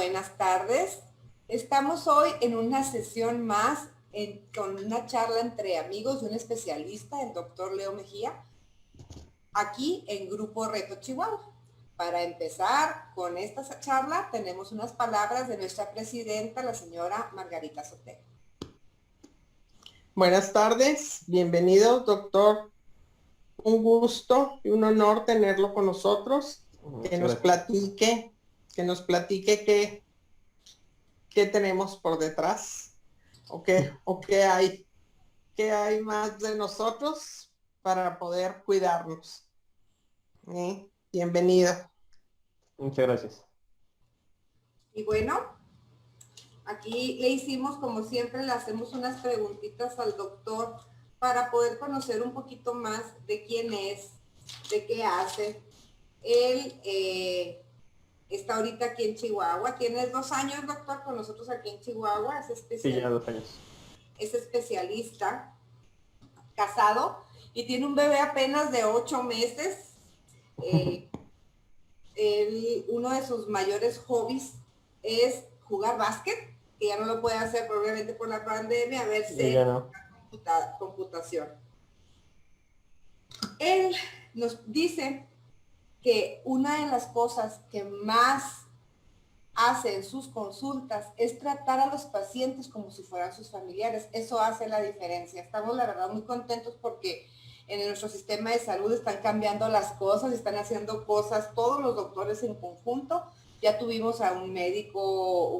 Buenas tardes. Estamos hoy en una sesión más con una charla entre amigos de un especialista, el doctor Leo Mejía, aquí en Grupo Reto Chihuahua. Para empezar con esta charla tenemos unas palabras de nuestra presidenta, la señora Margarita Sotelo. Buenas tardes, bienvenido, doctor. Un gusto y un honor tenerlo con nosotros. Que nos platique qué tenemos por detrás o qué hay más de nosotros para poder cuidarnos. Bienvenido. Muchas gracias. Y bueno, aquí le hicimos, como siempre, le hacemos unas preguntitas al doctor para poder conocer un poquito más de quién es, de qué hace. Él está ahorita aquí en Chihuahua. Tienes 2 años, doctor, con nosotros aquí en Chihuahua. Sí, ya 2 años. Es especialista, casado, y tiene un bebé apenas de 8 meses. Uno de sus mayores hobbies es jugar básquet, que ya no lo puede hacer probablemente por la pandemia, a verse computación. Él nos dice que una de las cosas que más hace en sus consultas es tratar a los pacientes como si fueran sus familiares. Eso hace la diferencia. Estamos, la verdad, muy contentos porque en nuestro sistema de salud están cambiando las cosas, están haciendo cosas todos los doctores en conjunto. Ya tuvimos a un médico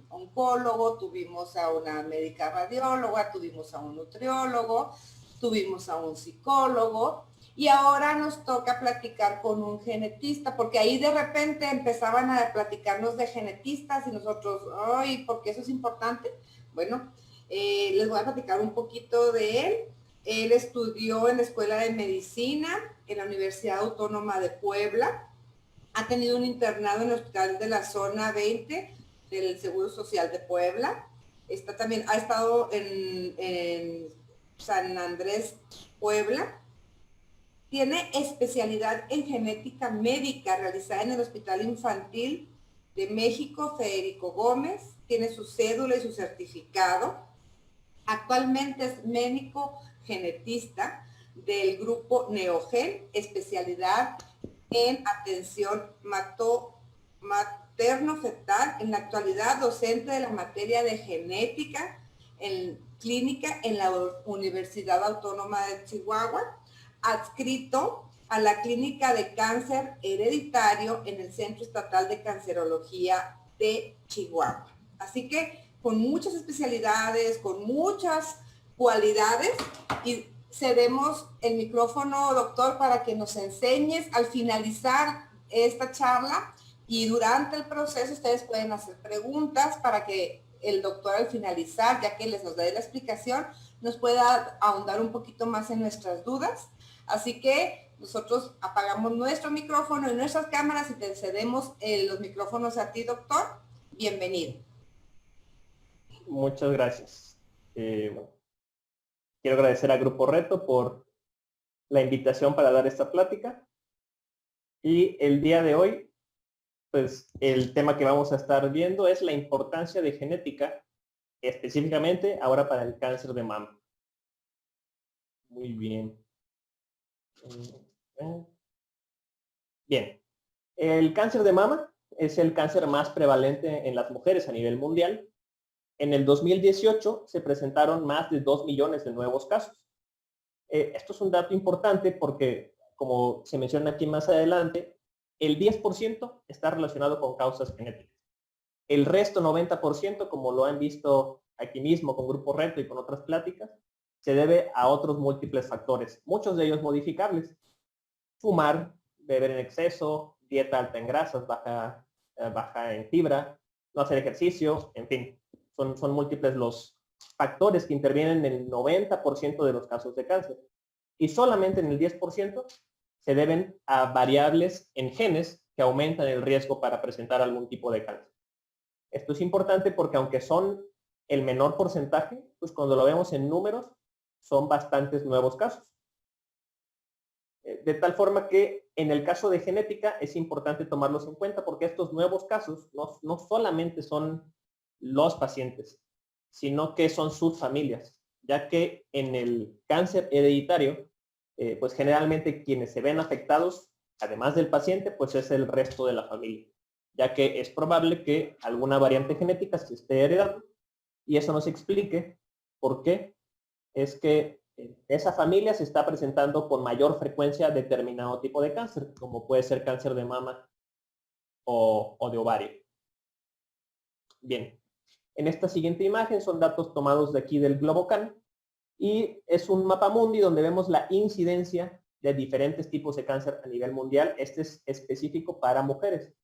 oncólogo, tuvimos a una médica radióloga, tuvimos a un nutriólogo, tuvimos a un psicólogo. Y ahora nos toca platicar con un genetista, porque ahí de repente empezaban a platicarnos de genetistas y nosotros, ay, ¿por qué eso es importante? Bueno, les voy a platicar un poquito de él. Él estudió en la Escuela de Medicina en la Universidad Autónoma de Puebla. Ha tenido un internado en el Hospital de la Zona 20 del Seguro Social de Puebla. Ha estado en San Andrés, Puebla. Tiene especialidad en genética médica realizada en el Hospital Infantil de México, Federico Gómez. Tiene su cédula y su certificado. Actualmente es médico genetista del grupo Neogen, especialidad en atención materno-fetal. En la actualidad, docente de la materia de genética en clínica en la Universidad Autónoma de Chihuahua, adscrito a la Clínica de Cáncer Hereditario en el Centro Estatal de Cancerología de Chihuahua. Así que con muchas especialidades, con muchas cualidades, y cedemos el micrófono, doctor, para que nos enseñes al finalizar esta charla, y durante el proceso ustedes pueden hacer preguntas para que el doctor al finalizar, ya que nos da la explicación, nos pueda ahondar un poquito más en nuestras dudas. Así que nosotros apagamos nuestro micrófono y nuestras cámaras y te cedemos los micrófonos a ti, doctor. Bienvenido. Muchas gracias. Bueno, quiero agradecer a Grupo Reto por la invitación para dar esta plática. Y el día de hoy, pues el tema que vamos a estar viendo es la importancia de genética, específicamente ahora para el cáncer de mama. Muy bien. Bien. El cáncer de mama es el cáncer más prevalente en las mujeres a nivel mundial. En el 2018 se presentaron más de 2 millones de nuevos casos. Esto es un dato importante porque, como se menciona aquí más adelante, el 10% está relacionado con causas genéticas. El resto, 90%, como lo han visto aquí mismo con Grupo Reto y con otras pláticas, se debe a otros múltiples factores, muchos de ellos modificables. Fumar, beber en exceso, dieta alta en grasas, baja en fibra, no hacer ejercicio, en fin. Son múltiples los factores que intervienen en el 90% de los casos de cáncer. Y solamente en el 10% se deben a variables en genes que aumentan el riesgo para presentar algún tipo de cáncer. Esto es importante porque aunque son el menor porcentaje, pues cuando lo vemos en números, son bastantes nuevos casos. De tal forma que en el caso de genética es importante tomarlos en cuenta porque estos nuevos casos no solamente son los pacientes, sino que son sus familias, ya que en el cáncer hereditario, pues generalmente quienes se ven afectados, además del paciente, pues es el resto de la familia, ya que es probable que alguna variante genética se esté heredando y eso nos explique por qué es que esa familia se está presentando con mayor frecuencia determinado tipo de cáncer, como puede ser cáncer de mama o de ovario. Bien, en esta siguiente imagen son datos tomados de aquí del Globocan y es un mapa mundi donde vemos la incidencia de diferentes tipos de cáncer a nivel mundial. Este es específico para mujeres.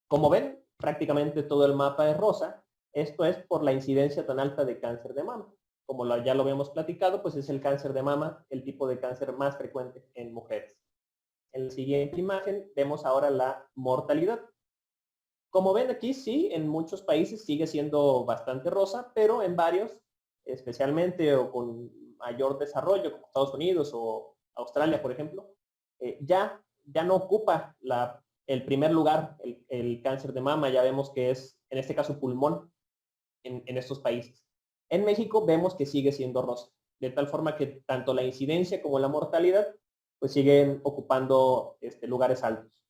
Como ven, prácticamente todo el mapa es rosa. Esto es por la incidencia tan alta de cáncer de mama. Como ya lo habíamos platicado, pues es el cáncer de mama el tipo de cáncer más frecuente en mujeres. En la siguiente imagen vemos ahora la mortalidad. Como ven aquí, sí, en muchos países sigue siendo bastante rosa, pero en varios, especialmente o con mayor desarrollo, como Estados Unidos o Australia, por ejemplo, ya no ocupa el primer lugar el cáncer de mama. Ya vemos que es, en este caso, pulmón en estos países. En México vemos que sigue siendo rosa, de tal forma que tanto la incidencia como la mortalidad pues siguen ocupando lugares altos.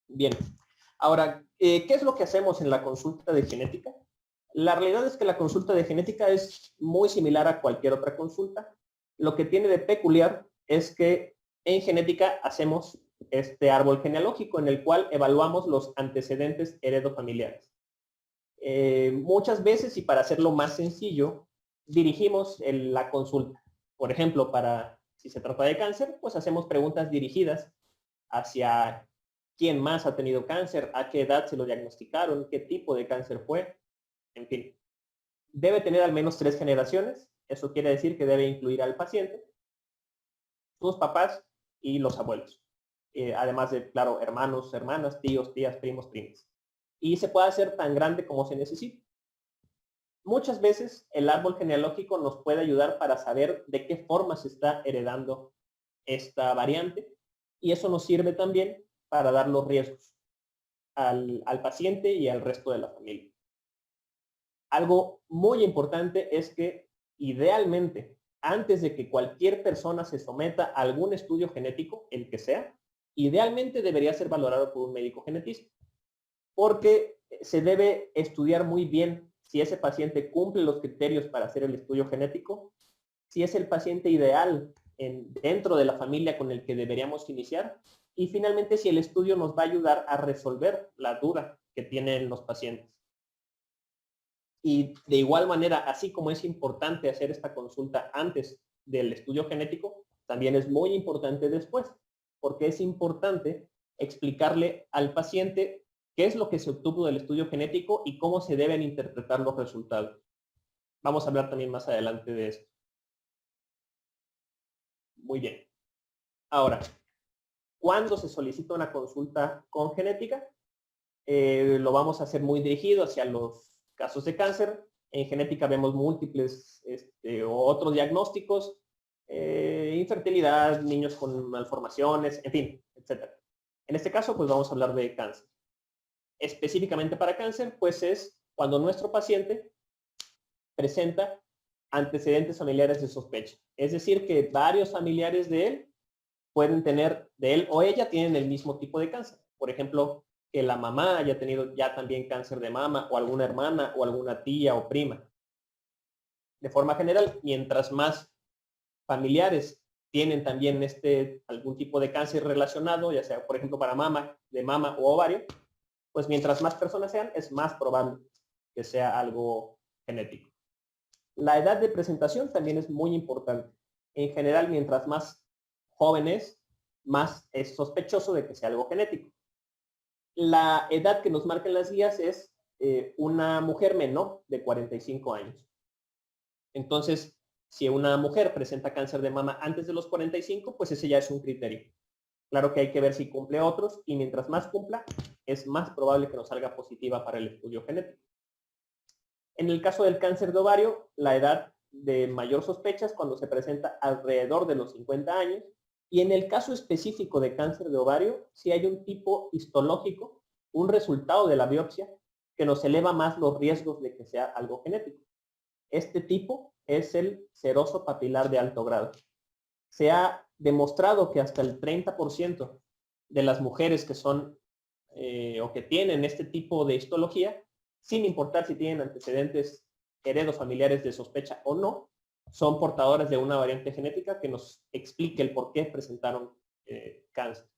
Bien, ahora, ¿qué es lo que hacemos en la consulta de genética? La realidad es que la consulta de genética es muy similar a cualquier otra consulta. Lo que tiene de peculiar es que en genética hacemos este árbol genealógico en el cual evaluamos los antecedentes heredofamiliares. Muchas veces, y para hacerlo más sencillo, dirigimos la consulta. Por ejemplo, si se trata de cáncer, pues hacemos preguntas dirigidas hacia quién más ha tenido cáncer, a qué edad se lo diagnosticaron, qué tipo de cáncer fue, en fin. Debe tener al menos 3 generaciones. Eso quiere decir que debe incluir al paciente, sus papás y los abuelos. Además de, claro, hermanos, hermanas, tíos, tías, primos, primas. Y se puede hacer tan grande como se necesite. Muchas veces el árbol genealógico nos puede ayudar para saber de qué forma se está heredando esta variante y eso nos sirve también para dar los riesgos al paciente y al resto de la familia. Algo muy importante es que idealmente, antes de que cualquier persona se someta a algún estudio genético, el que sea, idealmente debería ser valorado por un médico genetista, porque se debe estudiar muy bien si ese paciente cumple los criterios para hacer el estudio genético, si es el paciente ideal dentro de la familia con el que deberíamos iniciar, y finalmente si el estudio nos va a ayudar a resolver la duda que tienen los pacientes. Y de igual manera, así como es importante hacer esta consulta antes del estudio genético, también es muy importante después, porque es importante explicarle al paciente qué es lo que se obtuvo del estudio genético y cómo se deben interpretar los resultados. Vamos a hablar también más adelante de esto. Muy bien. Ahora, ¿cuándo se solicita una consulta con genética? Lo vamos a hacer muy dirigido hacia los casos de cáncer. En genética vemos múltiples o otros diagnósticos, infertilidad, niños con malformaciones, en fin, etc. En este caso, pues vamos a hablar de cáncer. Específicamente para cáncer, pues es cuando nuestro paciente presenta antecedentes familiares de sospecha. Es decir, que varios familiares de él pueden tener, de él o ella tienen el mismo tipo de cáncer. Por ejemplo, que la mamá haya tenido ya también cáncer de mama, o alguna hermana, o alguna tía o prima. De forma general, mientras más familiares tienen también algún tipo de cáncer relacionado, ya sea, por ejemplo, para mama, de mama o ovario, pues mientras más personas sean, es más probable que sea algo genético. La edad de presentación también es muy importante. En general, mientras más jóvenes, más es sospechoso de que sea algo genético. La edad que nos marcan las guías es una mujer menor de 45 años. Entonces, si una mujer presenta cáncer de mama antes de los 45, pues ese ya es un criterio. Claro que hay que ver si cumple otros y mientras más cumpla, es más probable que nos salga positiva para el estudio genético. En el caso del cáncer de ovario, la edad de mayor sospecha es cuando se presenta alrededor de los 50 años. Y en el caso específico de cáncer de ovario, sí hay un tipo histológico, un resultado de la biopsia, que nos eleva más los riesgos de que sea algo genético. Este tipo es el seroso papilar de alto grado. Se ha demostrado que hasta el 30% de las mujeres que son o que tienen este tipo de histología, sin importar si tienen antecedentes heredofamiliares de sospecha o no, son portadoras de una variante genética que nos explique el por qué presentaron cáncer.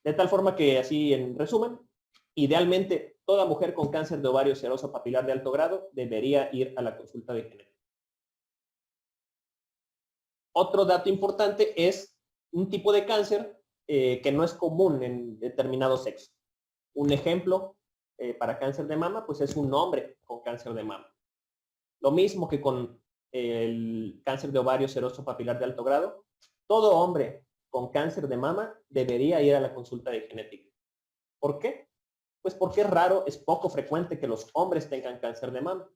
De tal forma que, así en resumen, idealmente toda mujer con cáncer de ovario seroso papilar de alto grado debería ir a la consulta de genética. Otro dato importante es un tipo de cáncer que no es común en determinado sexo. Un ejemplo para cáncer de mama, pues es un hombre con cáncer de mama. Lo mismo que con el cáncer de ovario seroso papilar de alto grado, todo hombre con cáncer de mama debería ir a la consulta de genética. ¿Por qué? Pues porque es raro, es poco frecuente que los hombres tengan cáncer de mama.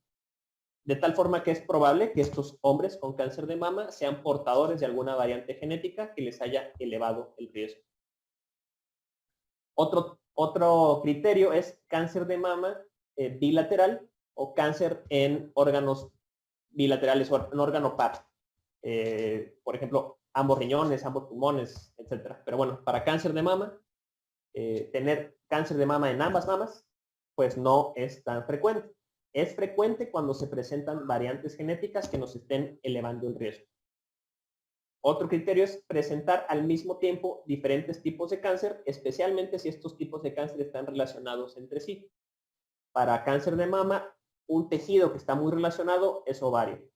De tal forma que es probable que estos hombres con cáncer de mama sean portadores de alguna variante genética que les haya elevado el riesgo. Otro criterio es cáncer de mama bilateral o cáncer en órganos bilaterales o en órgano par. Por ejemplo, ambos riñones, ambos pulmones, etc. Pero bueno, para cáncer de mama, tener cáncer de mama en ambas mamas, pues no es tan frecuente. Es frecuente cuando se presentan variantes genéticas que nos estén elevando el riesgo. Otro criterio es presentar al mismo tiempo diferentes tipos de cáncer, especialmente si estos tipos de cáncer están relacionados entre sí. Para cáncer de mama, un tejido que está muy relacionado es ovario.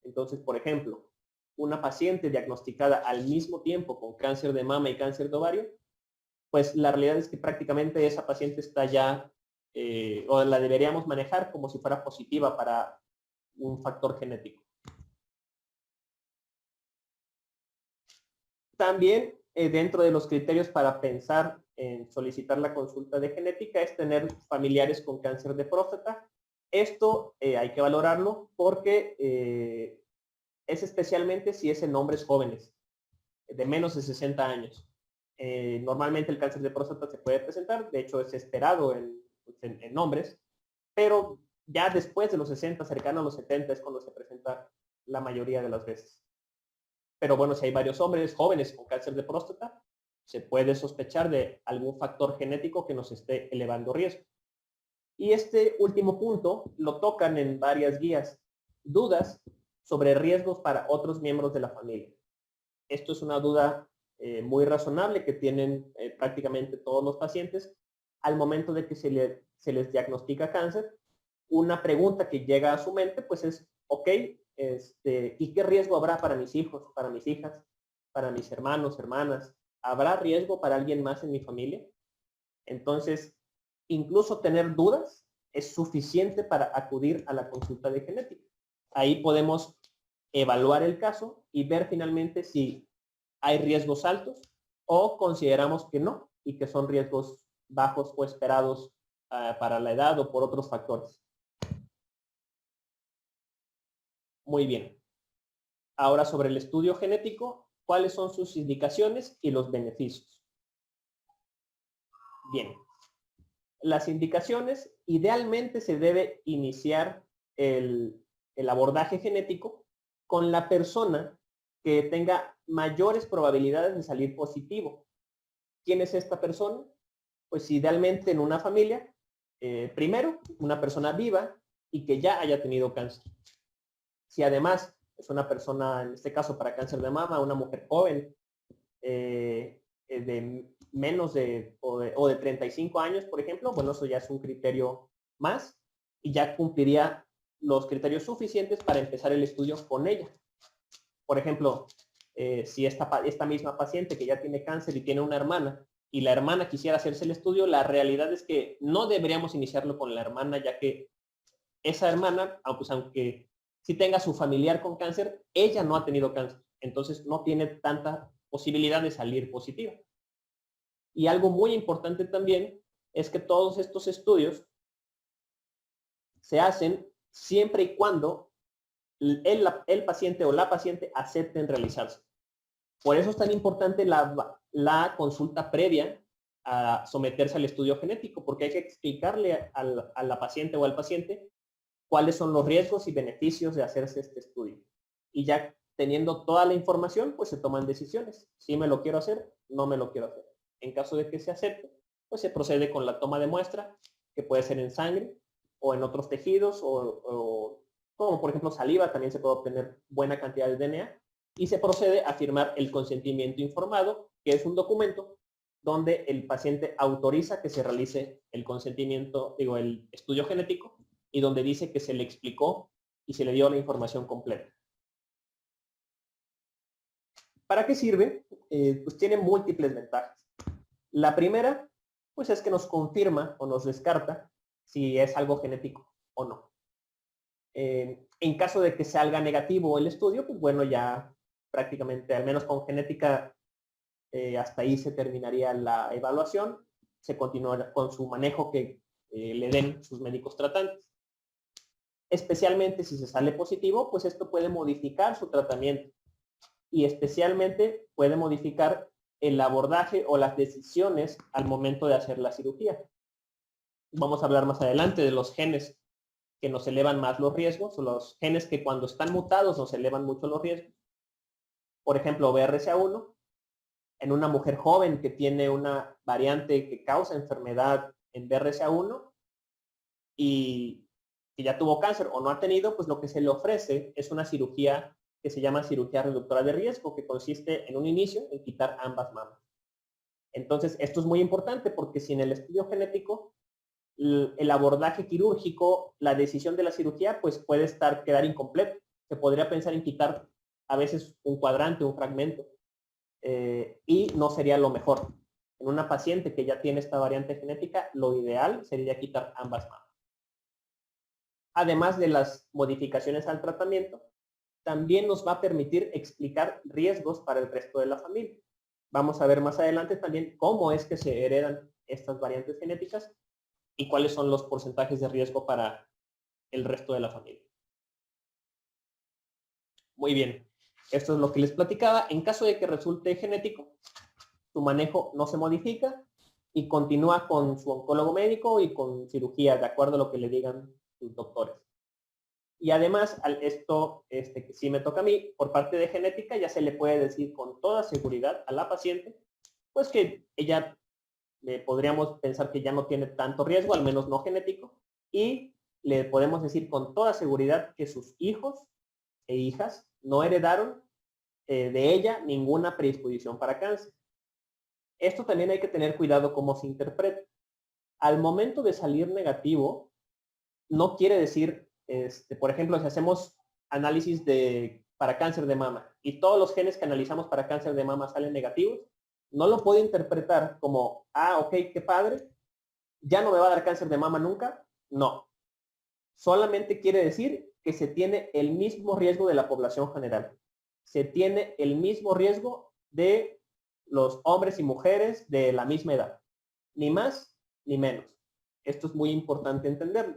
Entonces, por ejemplo, una paciente diagnosticada al mismo tiempo con cáncer de mama y cáncer de ovario, pues la realidad es que prácticamente esa paciente está ya, o la deberíamos manejar como si fuera positiva para un factor genético. También dentro de los criterios para pensar en solicitar la consulta de genética es tener familiares con cáncer de próstata. Esto hay que valorarlo porque es especialmente si es en hombres jóvenes, de menos de 60 años. Normalmente el cáncer de próstata se puede presentar, de hecho es esperado en hombres, pero ya después de los 60, cercano a los 70, es cuando se presenta la mayoría de las veces. Pero bueno, si hay varios hombres jóvenes con cáncer de próstata, se puede sospechar de algún factor genético que nos esté elevando riesgo. Y este último punto lo tocan en varias guías. Dudas sobre riesgos para otros miembros de la familia. Esto es una duda muy razonable que tienen prácticamente todos los pacientes al momento de que se les diagnostica cáncer. Una pregunta que llega a su mente pues es, ok, ¿y qué riesgo habrá para mis hijos, para mis hijas, para mis hermanos, hermanas? ¿Habrá riesgo para alguien más en mi familia? Entonces, incluso tener dudas es suficiente para acudir a la consulta de genética. Ahí podemos evaluar el caso y ver finalmente si hay riesgos altos o consideramos que no y que son riesgos bajos o esperados para la edad o por otros factores. Muy bien. Ahora sobre el estudio genético, ¿cuáles son sus indicaciones y los beneficios? Bien. Las indicaciones, idealmente se debe iniciar el abordaje genético con la persona que tenga mayores probabilidades de salir positivo. ¿Quién es esta persona? Pues idealmente en una familia, primero, una persona viva y que ya haya tenido cáncer. Si además es una persona, en este caso para cáncer de mama, una mujer joven, de menos o de 35 años, por ejemplo, bueno, eso ya es un criterio más y ya cumpliría los criterios suficientes para empezar el estudio con ella. Por ejemplo, si esta misma paciente que ya tiene cáncer y tiene una hermana y la hermana quisiera hacerse el estudio, la realidad es que no deberíamos iniciarlo con la hermana, ya que esa hermana, aunque sí tenga su familiar con cáncer, ella no ha tenido cáncer, entonces no tiene tanta posibilidad de salir positiva. Y algo muy importante también es que todos estos estudios se hacen siempre y cuando el paciente o la paciente acepten realizarse. Por eso es tan importante la consulta previa a someterse al estudio genético, porque hay que explicarle a la paciente o al paciente cuáles son los riesgos y beneficios de hacerse este estudio. Y ya teniendo toda la información, pues se toman decisiones. Si me lo quiero hacer, no me lo quiero hacer. En caso de que se acepte, pues se procede con la toma de muestra, que puede ser en sangre o en otros tejidos, o como por ejemplo saliva, también se puede obtener buena cantidad de DNA, y se procede a firmar el consentimiento informado, que es un documento donde el paciente autoriza que se realice el consentimiento, el estudio genético, y donde dice que se le explicó y se le dio la información completa. ¿Para qué sirve? Pues tiene múltiples ventajas. La primera, pues es que nos confirma o nos descarta si es algo genético o no. En caso de que salga negativo el estudio, pues bueno, ya prácticamente, al menos con genética, hasta ahí se terminaría la evaluación, se continuará con su manejo que le den sus médicos tratantes. Especialmente si se sale positivo, pues esto puede modificar su tratamiento y especialmente puede modificar el abordaje o las decisiones al momento de hacer la cirugía. Vamos a hablar más adelante de los genes que nos elevan más los riesgos, o los genes que cuando están mutados nos elevan mucho los riesgos. Por ejemplo, BRCA1, en una mujer joven que tiene una variante que causa enfermedad en BRCA1 y que ya tuvo cáncer o no ha tenido, pues lo que se le ofrece es una cirugía que se llama cirugía reductora de riesgo, que consiste en un inicio en quitar ambas mamas. Entonces, esto es muy importante porque si en el estudio genético el abordaje quirúrgico, la decisión de la cirugía, pues puede quedar incompleto. Se podría pensar en quitar a veces un cuadrante, un fragmento, y no sería lo mejor. En una paciente que ya tiene esta variante genética, lo ideal sería quitar ambas mamas. Además de las modificaciones al tratamiento, también nos va a permitir explicar riesgos para el resto de la familia. Vamos a ver más adelante también cómo es que se heredan estas variantes genéticas y cuáles son los porcentajes de riesgo para el resto de la familia. Muy bien, esto es lo que les platicaba. En caso de que resulte genético, su manejo no se modifica y continúa con su oncólogo médico y con cirugía, de acuerdo a lo que le digan sus doctores. Y además, esto que sí me toca a mí, por parte de genética, ya se le puede decir con toda seguridad a la paciente, pues que ella podríamos pensar que ya no tiene tanto riesgo, al menos no genético, y le podemos decir con toda seguridad que sus hijos e hijas no heredaron de ella ninguna predisposición para cáncer. Esto también hay que tener cuidado cómo se interpreta. Al momento de salir negativo, no quiere decir, por ejemplo, si hacemos análisis para cáncer de mama y todos los genes que analizamos para cáncer de mama salen negativos, no lo puede interpretar como, ok, qué padre, ya no me va a dar cáncer de mama nunca. No. Solamente quiere decir que se tiene el mismo riesgo de la población general. Se tiene el mismo riesgo de los hombres y mujeres de la misma edad. Ni más ni menos. Esto es muy importante entenderlo,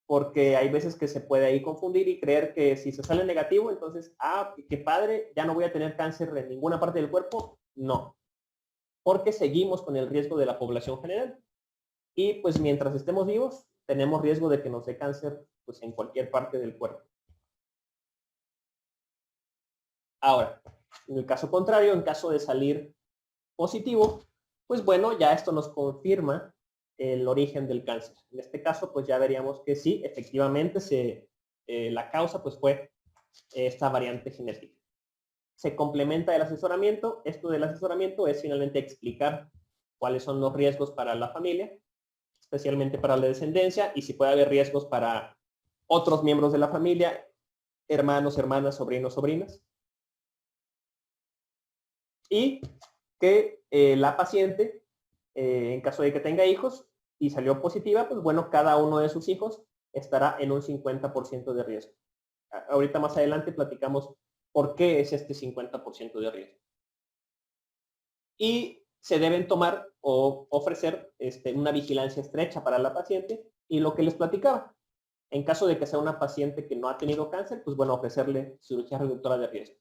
porque hay veces que se puede ahí confundir y creer que si se sale negativo, entonces, qué padre, ya no voy a tener cáncer en ninguna parte del cuerpo. No, porque seguimos con el riesgo de la población general. Y pues mientras estemos vivos, tenemos riesgo de que nos dé cáncer pues en cualquier parte del cuerpo. Ahora, en el caso contrario, en caso de salir positivo, pues bueno, ya esto nos confirma el origen del cáncer. En este caso, pues ya veríamos que sí, efectivamente, la causa pues fue esta variante genética. Se complementa el asesoramiento. Esto del asesoramiento es finalmente explicar cuáles son los riesgos para la familia, especialmente para la descendencia, y si puede haber riesgos para otros miembros de la familia, hermanos, hermanas, sobrinos, sobrinas. Y que la paciente, en caso de que tenga hijos y salió positiva, pues bueno, cada uno de sus hijos estará en un 50% de riesgo. Ahorita más adelante platicamos por qué es este 50% de riesgo. Y se deben tomar o ofrecer una vigilancia estrecha para la paciente, y lo que les platicaba. En caso de que sea una paciente que no ha tenido cáncer, pues bueno, ofrecerle cirugía reductora de riesgo.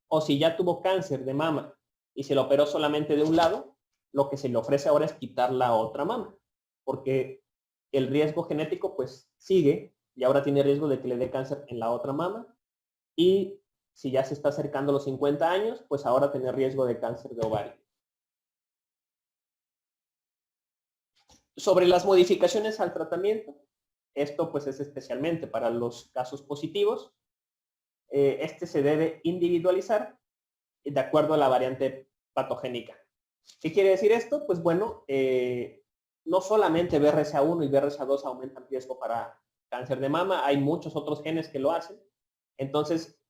O si ya tuvo cáncer de mama y se lo operó solamente de un lado, lo que se le ofrece ahora es quitar la otra mama, porque el riesgo genético pues sigue y ahora tiene riesgo de que le dé cáncer en la otra mama. Y si ya se está acercando a los 50 años, pues ahora tiene riesgo de cáncer de ovario. Sobre las modificaciones al tratamiento, esto pues es especialmente para los casos positivos. Este se debe individualizar de acuerdo a la variante patogénica. ¿Qué quiere decir esto? Pues bueno, no solamente BRCA1 y BRCA2 aumentan riesgo para cáncer de mama, hay muchos otros genes que lo hacen. Entonces,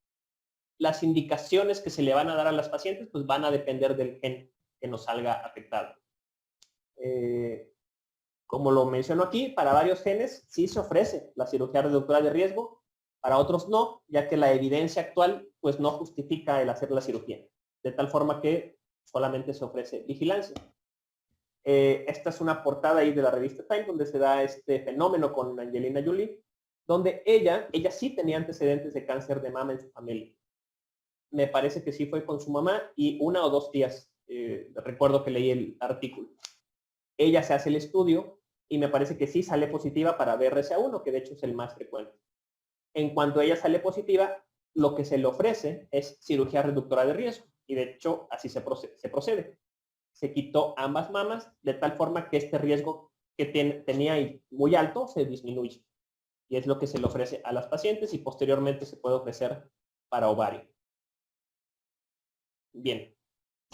las indicaciones que se le van a dar a las pacientes pues van a depender del gen que nos salga afectado. Como lo menciono aquí, para varios genes sí se ofrece la cirugía reductora de riesgo, para otros no, ya que la evidencia actual pues no justifica el hacer la cirugía, de tal forma que solamente se ofrece vigilancia. Esta es una portada ahí de la revista Time donde se da este fenómeno con Angelina Jolie, donde ella sí tenía antecedentes de cáncer de mama en su familia. Me parece que sí fue con su mamá y 1 o 2 tías, recuerdo que leí el artículo. Ella se hace el estudio y me parece que sí sale positiva para BRCA1, que de hecho es el más frecuente. En cuanto ella sale positiva, lo que se le ofrece es cirugía reductora de riesgo y de hecho así se procede. Se quitó ambas mamas de tal forma que este riesgo que tenía ahí muy alto se disminuye. Y es lo que se le ofrece a las pacientes y posteriormente se puede ofrecer para ovario. Bien,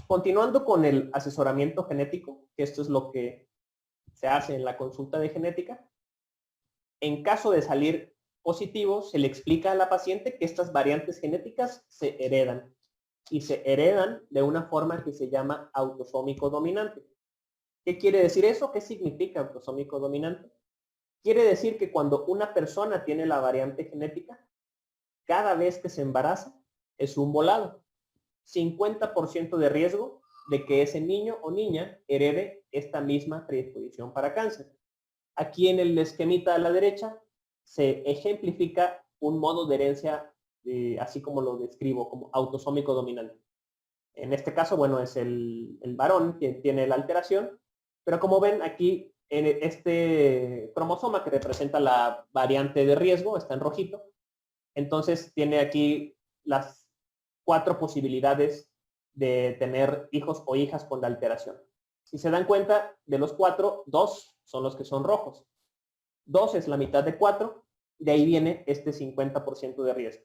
continuando con el asesoramiento genético, que esto es lo que se hace en la consulta de genética. En caso de salir positivo, se le explica a la paciente que estas variantes genéticas se heredan y se heredan de una forma que se llama autosómico dominante. ¿Qué quiere decir eso? ¿Qué significa autosómico dominante? Quiere decir que cuando una persona tiene la variante genética, cada vez que se embaraza es un volado. 50% de riesgo de que ese niño o niña herede esta misma predisposición para cáncer. Aquí en el esquemita a la derecha se ejemplifica un modo de herencia, así como lo describo, como autosómico dominante. En este caso, bueno, es el varón quien tiene la alteración, pero como ven aquí, en este cromosoma que representa la variante de riesgo, está en rojito, entonces tiene aquí las 4 posibilidades de tener hijos o hijas con la alteración. Si se dan cuenta, de los 4, 2 son los que son rojos. 2 es la mitad de 4, de ahí viene este 50% de riesgo.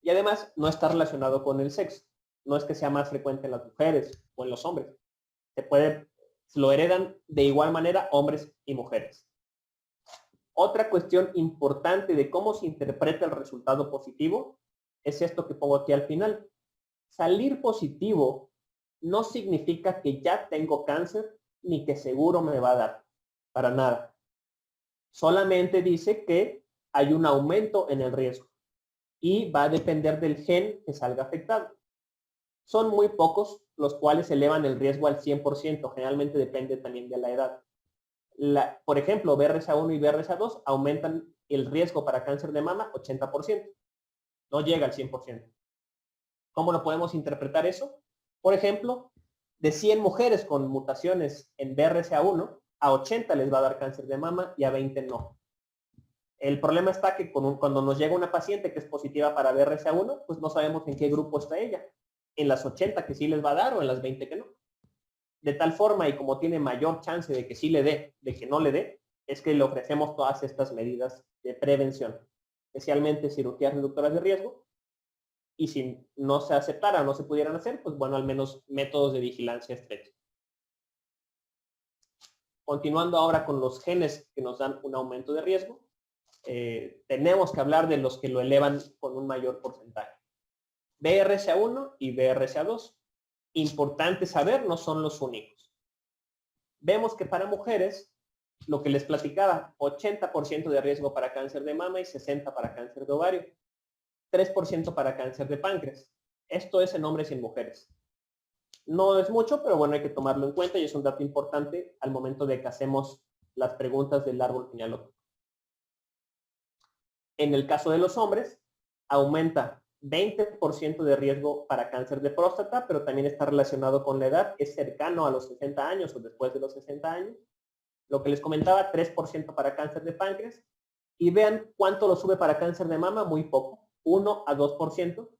Y además no está relacionado con el sexo. No es que sea más frecuente en las mujeres o en los hombres. Se lo heredan de igual manera hombres y mujeres. Otra cuestión importante de cómo se interpreta el resultado positivo es esto que pongo aquí al final. Salir positivo no significa que ya tengo cáncer ni que seguro me va a dar. Para nada. Solamente dice que hay un aumento en el riesgo y va a depender del gen que salga afectado. Son muy pocos los cuales elevan el riesgo al 100%. Generalmente depende también de la edad. Por ejemplo, BRCA1 y BRCA2 aumentan el riesgo para cáncer de mama 80%. No llega al 100%. ¿Cómo lo podemos interpretar eso? Por ejemplo, de 100 mujeres con mutaciones en BRCA1, a 80 les va a dar cáncer de mama y a 20 no. El problema está que cuando nos llega una paciente que es positiva para BRCA1, pues no sabemos en qué grupo está ella. En las 80 que sí les va a dar o en las 20 que no. De tal forma, y como tiene mayor chance de que sí le dé, de que no le dé, es que le ofrecemos todas estas medidas de prevención, especialmente cirugías reductoras de riesgo, y si no se aceptara o no se pudieran hacer, pues bueno, al menos métodos de vigilancia estrecha. Continuando ahora con los genes que nos dan un aumento de riesgo, tenemos que hablar de los que lo elevan con un mayor porcentaje. BRCA1 y BRCA2. Importante saber, no son los únicos. Vemos que para mujeres, lo que les platicaba, 80% de riesgo para cáncer de mama y 60% para cáncer de ovario. 3% para cáncer de páncreas. Esto es en hombres y en mujeres. No es mucho, pero bueno, hay que tomarlo en cuenta y es un dato importante al momento de que hacemos las preguntas del árbol genealógico. En el caso de los hombres, aumenta 20% de riesgo para cáncer de próstata, pero también está relacionado con la edad, es cercano a los 60 años o después de los 60 años. Lo que les comentaba, 3% para cáncer de páncreas. Y vean cuánto lo sube para cáncer de mama, muy poco, 1 a 2%.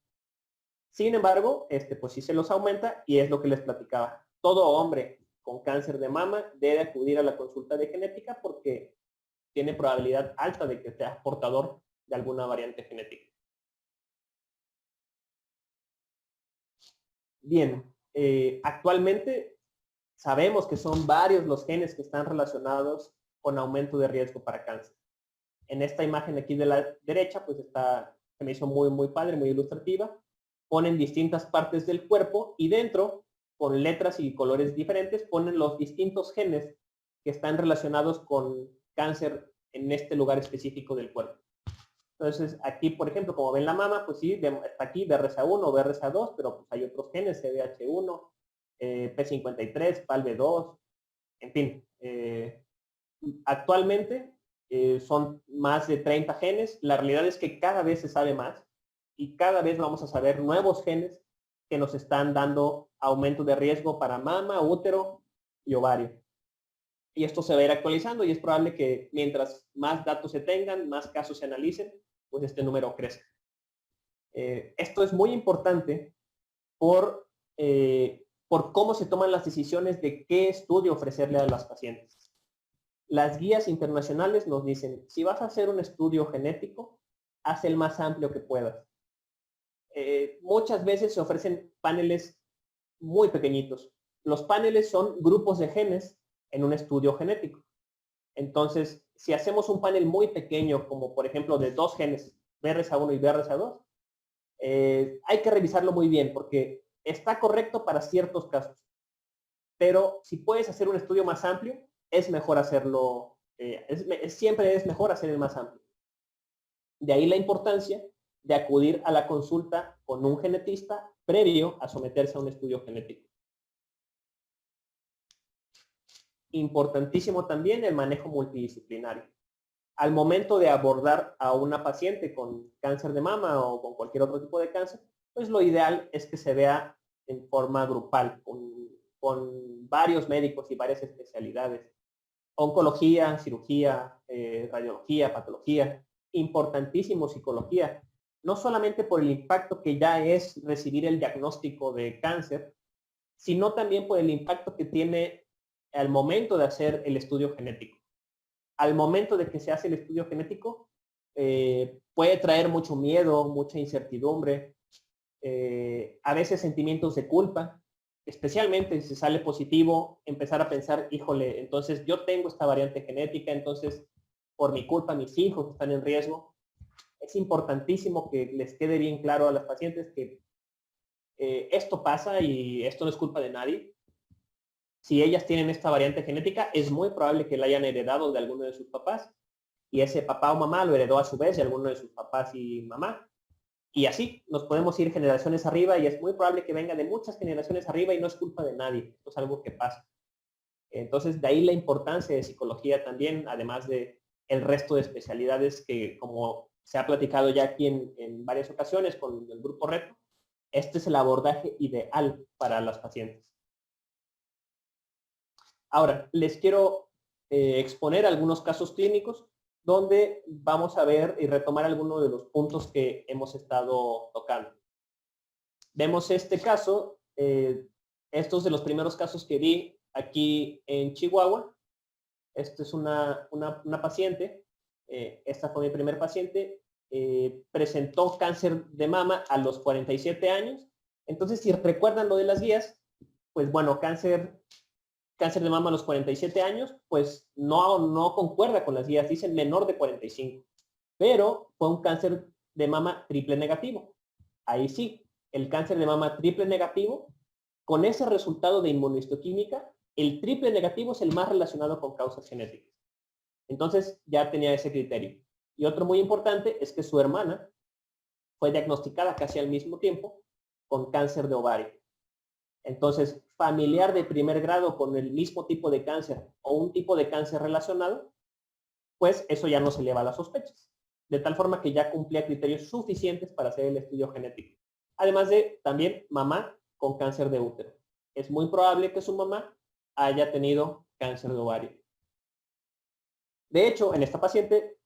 Sin embargo, pues sí se los aumenta y es lo que les platicaba. Todo hombre con cáncer de mama debe acudir a la consulta de genética porque tiene probabilidad alta de que sea portador de alguna variante genética. Bien, actualmente sabemos que son varios los genes que están relacionados con aumento de riesgo para cáncer. En esta imagen aquí de la derecha, pues se me hizo muy padre, muy ilustrativa. Ponen distintas partes del cuerpo y dentro, con letras y colores diferentes, ponen los distintos genes que están relacionados con cáncer en este lugar específico del cuerpo. Entonces, aquí, por ejemplo, como ven la mama, pues sí, está aquí BRCA1 o BRCA2, pero pues hay otros genes, CDH1, P53, PALB2, en fin. Actualmente son más de 30 genes. La realidad es que cada vez se sabe más y cada vez vamos a saber nuevos genes que nos están dando aumento de riesgo para mama, útero y ovario. Y esto se va a ir actualizando y es probable que mientras más datos se tengan, más casos se analicen, pues este número crezca. Esto es muy importante por cómo se toman las decisiones de qué estudio ofrecerle a las pacientes. Las guías internacionales nos dicen, si vas a hacer un estudio genético, haz el más amplio que puedas. Muchas veces se ofrecen paneles muy pequeñitos. Los paneles son grupos de genes en un estudio genético. Entonces, si hacemos un panel muy pequeño, como por ejemplo de 2 genes, BRCA1 y BRCA2, hay que revisarlo muy bien porque está correcto para ciertos casos. Pero si puedes hacer un estudio más amplio, es mejor hacerlo, siempre es mejor hacer el más amplio. De ahí la importancia de acudir a la consulta con un genetista previo a someterse a un estudio genético. Importantísimo también el manejo multidisciplinario. Al momento de abordar a una paciente con cáncer de mama o con cualquier otro tipo de cáncer, pues lo ideal es que se vea en forma grupal, con varios médicos y varias especialidades. Oncología, cirugía, radiología, patología, importantísimo psicología, no solamente por el impacto que ya es recibir el diagnóstico de cáncer, sino también por el impacto que tiene al momento de hacer el estudio genético. Al momento de que se hace el estudio genético, puede traer mucho miedo, mucha incertidumbre, a veces sentimientos de culpa, especialmente si sale positivo, empezar a pensar, híjole, entonces yo tengo esta variante genética, entonces por mi culpa mis hijos están en riesgo. Es importantísimo que les quede bien claro a las pacientes que esto pasa y esto no es culpa de nadie. Si ellas tienen esta variante genética, es muy probable que la hayan heredado de alguno de sus papás y ese papá o mamá lo heredó a su vez de alguno de sus papás y mamá. Y así nos podemos ir generaciones arriba y es muy probable que venga de muchas generaciones arriba y no es culpa de nadie. Esto es algo que pasa. Entonces, de ahí la importancia de psicología también, además de el resto de especialidades que, como se ha platicado ya aquí en varias ocasiones con el grupo Reto, este es el abordaje ideal para las pacientes. Ahora, les quiero exponer algunos casos clínicos donde vamos a ver y retomar algunos de los puntos que hemos estado tocando. Vemos este caso, estos de los primeros casos que vi aquí en Chihuahua. Esta es una paciente, esta fue mi primer paciente, presentó cáncer de mama a los 47 años. Entonces, si recuerdan lo de las guías, pues bueno, cáncer de mama a los 47 años, pues no concuerda con las guías, dicen menor de 45. Pero fue un cáncer de mama triple negativo. Ahí sí, el cáncer de mama triple negativo, con ese resultado de inmunohistoquímica, el triple negativo es el más relacionado con causas genéticas. Entonces ya tenía ese criterio. Y otro muy importante es que su hermana fue diagnosticada casi al mismo tiempo con cáncer de ovario. Entonces, familiar de primer grado con el mismo tipo de cáncer o un tipo de cáncer relacionado, pues eso ya nos eleva las sospechas. de tal forma que ya cumplía criterios suficientes para hacer el estudio genético. Además de también mamá con cáncer de útero. Es muy probable que su mamá haya tenido cáncer de ovario. De hecho, en esta paciente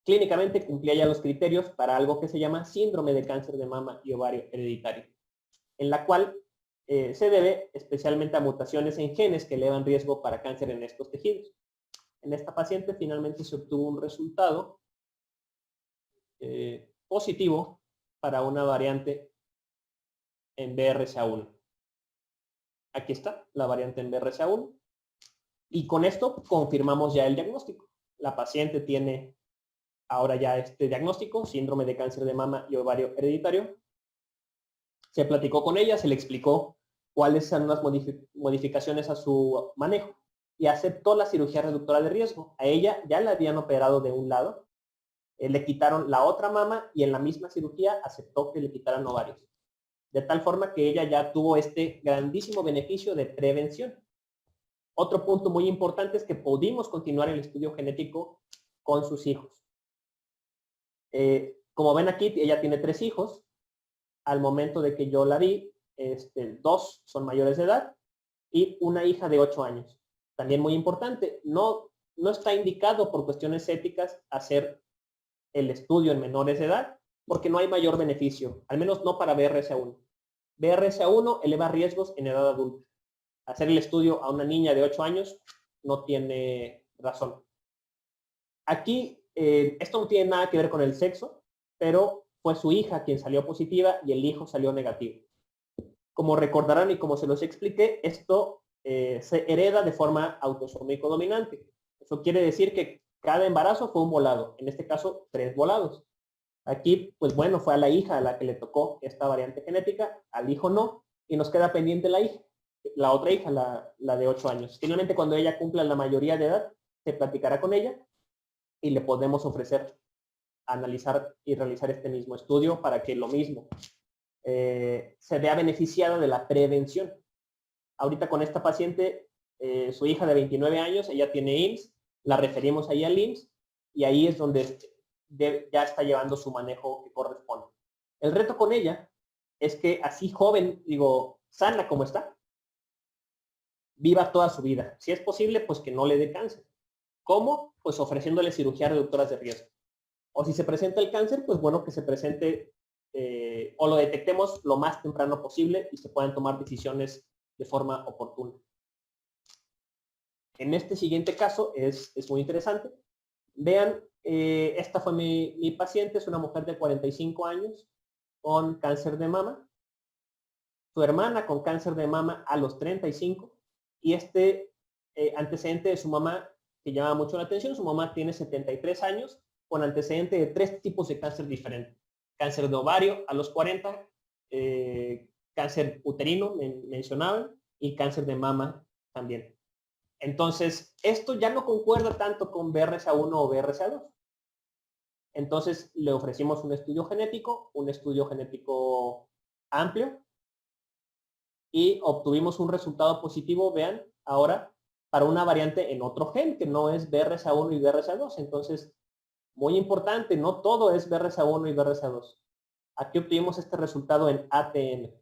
clínicamente cumplía ya los criterios para algo que se llama síndrome de cáncer de mama y ovario hereditario, en la cual se debe especialmente a mutaciones en genes que elevan riesgo para cáncer en estos tejidos. En esta paciente finalmente se obtuvo un resultado positivo para una variante en BRCA1. Aquí está la variante en BRCA1. Y con esto confirmamos ya el diagnóstico. La paciente tiene ahora ya este diagnóstico, síndrome de cáncer de mama y ovario hereditario. Se platicó con ella, se le explicó cuáles son las modificaciones a su manejo y aceptó la cirugía reductora de riesgo. A ella ya la habían operado de un lado, le quitaron la otra mama y en la misma cirugía aceptó que le quitaran ovarios. De tal forma que ella ya tuvo este grandísimo beneficio de prevención. Otro punto muy importante es que pudimos continuar el estudio genético con sus hijos. Como ven aquí, ella tiene 3 hijos. Al momento de que yo la vi, 2 son mayores de edad y una hija de 8 años. También muy importante, no está indicado por cuestiones éticas hacer el estudio en menores de edad porque no hay mayor beneficio, al menos no para BRCA1. BRCA1 eleva riesgos en edad adulta. Hacer el estudio a una niña de 8 años no tiene razón. Aquí, esto no tiene nada que ver con el sexo, pero fue su hija quien salió positiva y el hijo salió negativo. Como recordarán y como se los expliqué, esto se hereda de forma autosómico dominante. Eso quiere decir que cada embarazo fue un volado, en este caso 3 volados. Aquí, pues bueno, fue a la hija a la que le tocó esta variante genética, al hijo no, y nos queda pendiente la hija, la otra hija, la de 8 años. Finalmente, cuando ella cumpla la mayoría de edad, se platicará con ella y le podemos ofrecer analizar y realizar este mismo estudio para que lo mismo se vea beneficiada de la prevención. Ahorita con esta paciente, su hija de 29 años, ella tiene IMSS, la referimos ahí al IMSS y ahí es donde ya está llevando su manejo que corresponde. El reto con ella es que así joven, digo, sana como está, viva toda su vida. Si es posible, pues que no le dé cáncer. ¿Cómo? Pues ofreciéndole cirugías reductoras de riesgo. O si se presenta el cáncer, pues bueno, que se presente o lo detectemos lo más temprano posible y se puedan tomar decisiones de forma oportuna. En este siguiente caso es muy interesante. Vean, esta fue mi paciente, es una mujer de 45 años con cáncer de mama. Su hermana con cáncer de mama a los 35 y antecedente de su mamá que llama mucho la atención. Su mamá tiene 73 años con antecedente de 3 tipos de cáncer diferentes. Cáncer de ovario a los 40, cáncer uterino, mencionaban, y cáncer de mama también. Entonces, esto ya no concuerda tanto con BRCA1 o BRCA2. Entonces, le ofrecimos un estudio genético amplio, y obtuvimos un resultado positivo, vean, ahora, para una variante en otro gen, que no es BRCA1 y BRCA2. Entonces, muy importante, no todo es BRCA1 y BRCA2. Aquí obtuvimos este resultado en ATM.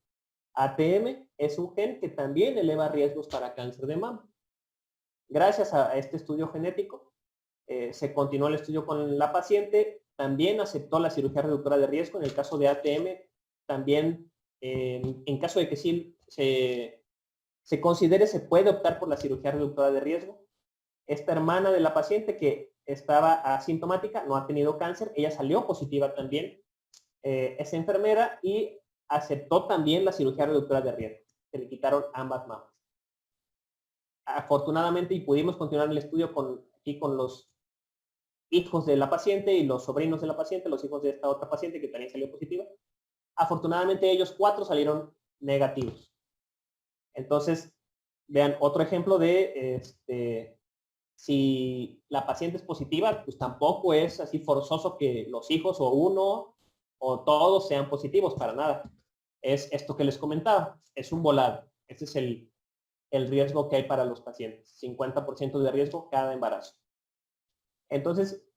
ATM es un gen que también eleva riesgos para cáncer de mama. Gracias a este estudio genético, se continuó el estudio con la paciente, también aceptó la cirugía reductora de riesgo. En el caso de ATM, también en caso de que sí se considere, se puede optar por la cirugía reductora de riesgo. Esta hermana de la paciente que estaba asintomática, no ha tenido cáncer, ella salió positiva también, es enfermera y aceptó también la cirugía reductora de riesgo. Se le quitaron ambas mamas. Afortunadamente, y pudimos continuar el estudio aquí con los hijos de la paciente y los sobrinos de la paciente, los hijos de esta otra paciente que también salió positiva. Afortunadamente, ellos 4 salieron negativos. Entonces, vean otro ejemplo de si la paciente es positiva, pues tampoco es así forzoso que los hijos o uno o todos sean positivos, para nada. Es esto que les comentaba, es un volado. Ese es el riesgo que hay para los pacientes, 50% de riesgo cada embarazo. Entonces,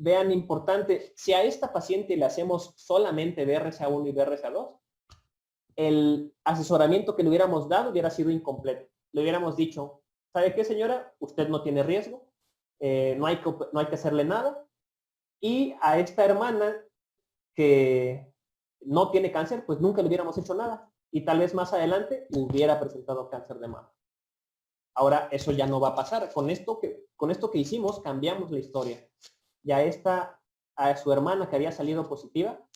vean importante, si a esta paciente le hacemos solamente BRCA1 y BRCA2, el asesoramiento que le hubiéramos dado hubiera sido incompleto. Le hubiéramos dicho, ¿sabe qué, señora? Usted no tiene riesgo, no hay que hacerle nada. Y a esta hermana que no tiene cáncer, pues nunca le hubiéramos hecho nada. Y tal vez más adelante hubiera presentado cáncer de mama. Ahora eso ya no va a pasar. Con esto que hicimos, cambiamos la historia. Ya a su hermana que había salido positiva,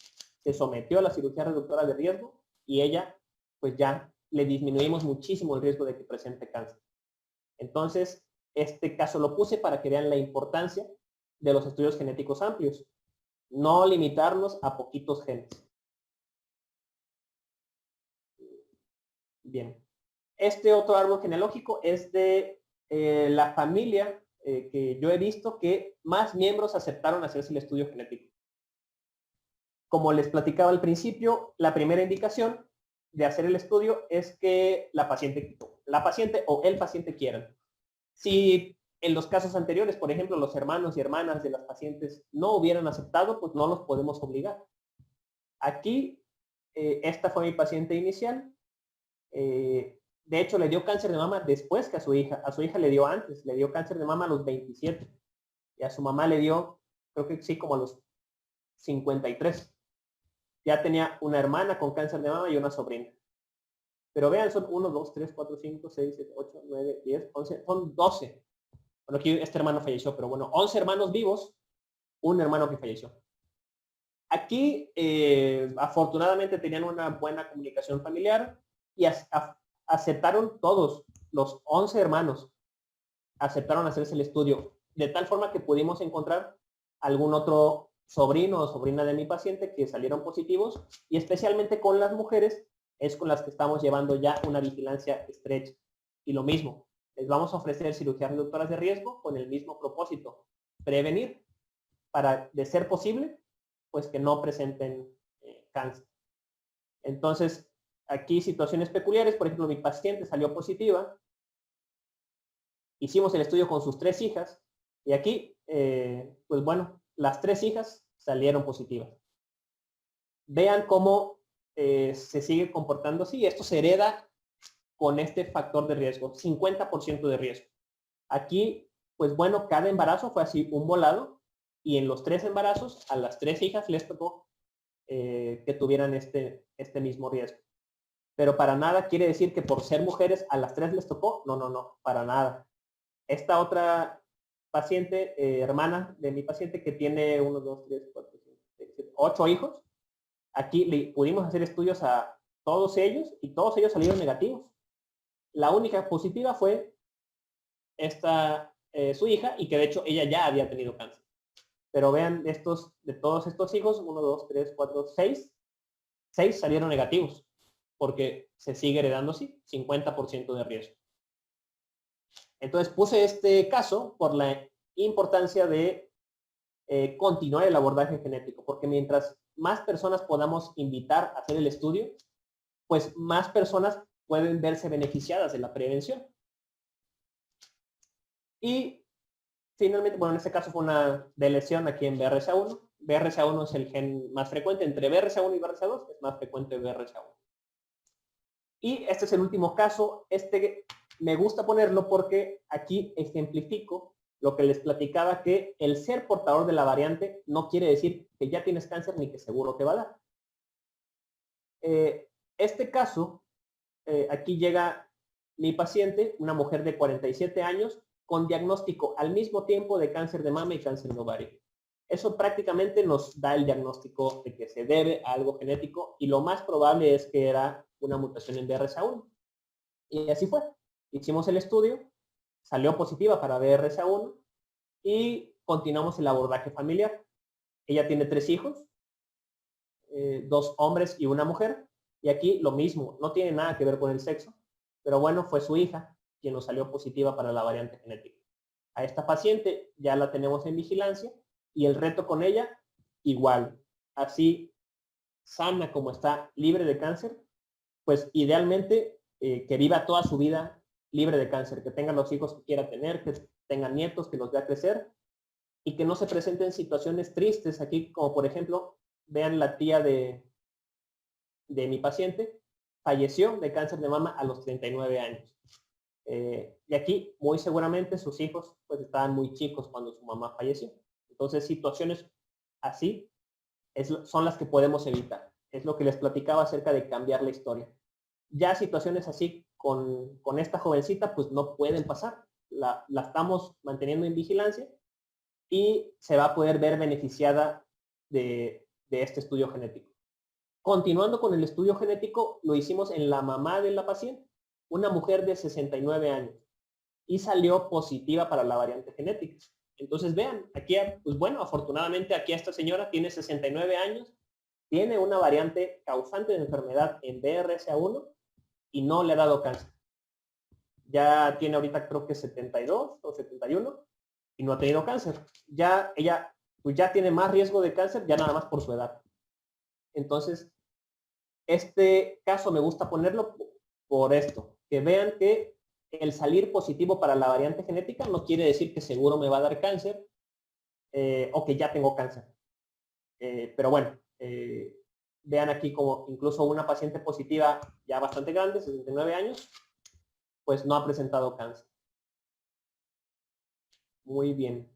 se sometió a la cirugía reductora de riesgo y ella, pues ya le disminuimos muchísimo el riesgo de que presente cáncer. Entonces, este caso lo puse para que vean la importancia de los estudios genéticos amplios. No limitarnos a poquitos genes. Bien. Este otro árbol genealógico es de la familia que yo he visto que más miembros aceptaron hacerse el estudio genético. Como les platicaba al principio, la primera indicación de hacer el estudio es que la paciente o el paciente quieran. Si en los casos anteriores, por ejemplo, los hermanos y hermanas de las pacientes no hubieran aceptado, pues no los podemos obligar. Aquí, esta fue mi paciente inicial. De hecho, le dio cáncer de mama después que a su hija. A su hija le dio antes, le dio cáncer de mama a los 27. Y a su mamá le dio, creo que sí, como a los 53. Ya tenía una hermana con cáncer de mama y una sobrina. Pero vean, son 1, 2, 3, 4, 5, 6, 7, 8, 9, 10, 11, son 12. Bueno, aquí este hermano falleció, pero bueno, 11 hermanos vivos, un hermano que falleció. Aquí, afortunadamente, tenían una buena comunicación familiar y aceptaron todos, los 11 hermanos, aceptaron hacerse el estudio, de tal forma que pudimos encontrar algún otro sobrino o sobrina de mi paciente que salieron positivos, y especialmente con las mujeres es con las que estamos llevando ya una vigilancia estrecha. Y lo mismo, les vamos a ofrecer cirugías reductoras de riesgo con el mismo propósito, prevenir para, de ser posible, pues que no presenten cáncer. Entonces, aquí situaciones peculiares, por ejemplo, mi paciente salió positiva, hicimos el estudio con sus 3 hijas, y aquí, pues bueno, las 3 hijas salieron positivas. Vean cómo se sigue comportando así. Esto se hereda con este factor de riesgo, 50% de riesgo. Aquí, pues bueno, cada embarazo fue así un volado, y en los 3 embarazos, a las 3 hijas les tocó que tuvieran este mismo riesgo. Pero para nada quiere decir que por ser mujeres a las 3 les tocó. No, no, no, para nada. Esta otra paciente, hermana de mi paciente, que tiene 1, 2, 3, 4, 5, 6, 7, 8 hijos, aquí le pudimos hacer estudios a todos ellos y todos ellos salieron negativos. La única positiva fue su hija, y que de hecho ella ya había tenido cáncer. Pero vean, de todos estos hijos, 1, 2, 3, 4, 6 salieron negativos, porque se sigue heredando así, 50% de riesgo. Entonces puse este caso por la importancia de continuar el abordaje genético, porque mientras más personas podamos invitar a hacer el estudio, pues más personas pueden verse beneficiadas de la prevención. Y finalmente, bueno, en este caso fue una deleción aquí en BRCA1. BRCA1 es el gen más frecuente. Entre BRCA1 y BRCA2 es más frecuente BRCA1. Y este es el último caso. Este me gusta ponerlo porque aquí ejemplifico lo que les platicaba, que el ser portador de la variante no quiere decir que ya tienes cáncer ni que seguro te va a dar. Este caso, aquí llega mi paciente, una mujer de 47 años, con diagnóstico al mismo tiempo de cáncer de mama y cáncer de ovario. Eso prácticamente nos da el diagnóstico de que se debe a algo genético, y lo más probable es que era una mutación en BRCA1. Y así fue. Hicimos el estudio, salió positiva para BRCA1 y continuamos el abordaje familiar. Ella tiene 3 hijos, 2 hombres y una mujer, y aquí lo mismo, no tiene nada que ver con el sexo, pero bueno, fue su hija quien nos salió positiva para la variante genética. A esta paciente ya la tenemos en vigilancia, y el reto con ella, igual, así sana como está, libre de cáncer, pues idealmente que viva toda su vida libre de cáncer, que tenga los hijos que quiera tener, que tenga nietos, que los vea crecer, y que no se presenten situaciones tristes aquí, como por ejemplo, vean la tía de mi paciente, falleció de cáncer de mama a los 39 años. Y aquí, muy seguramente, sus hijos pues estaban muy chicos cuando su mamá falleció. Entonces, situaciones así son las que podemos evitar. Es lo que les platicaba acerca de cambiar la historia. Ya situaciones así con esta jovencita, pues no pueden pasar. La estamos manteniendo en vigilancia y se va a poder ver beneficiada de este estudio genético. Continuando con el estudio genético, lo hicimos en la mamá de la paciente, una mujer de 69 años, y salió positiva para la variante genética. Entonces vean, aquí, pues bueno, afortunadamente aquí esta señora tiene 69 años, tiene una variante causante de enfermedad en BRCA1 y no le ha dado cáncer. Ya tiene ahorita creo que 72 o 71 y no ha tenido cáncer. Ya ella pues ya tiene más riesgo de cáncer ya nada más por su edad. Entonces, este caso me gusta ponerlo por esto, que vean que el salir positivo para la variante genética no quiere decir que seguro me va a dar cáncer o que ya tengo cáncer. Pero bueno, vean aquí como incluso una paciente positiva ya bastante grande, 69 años, pues no ha presentado cáncer. Muy bien.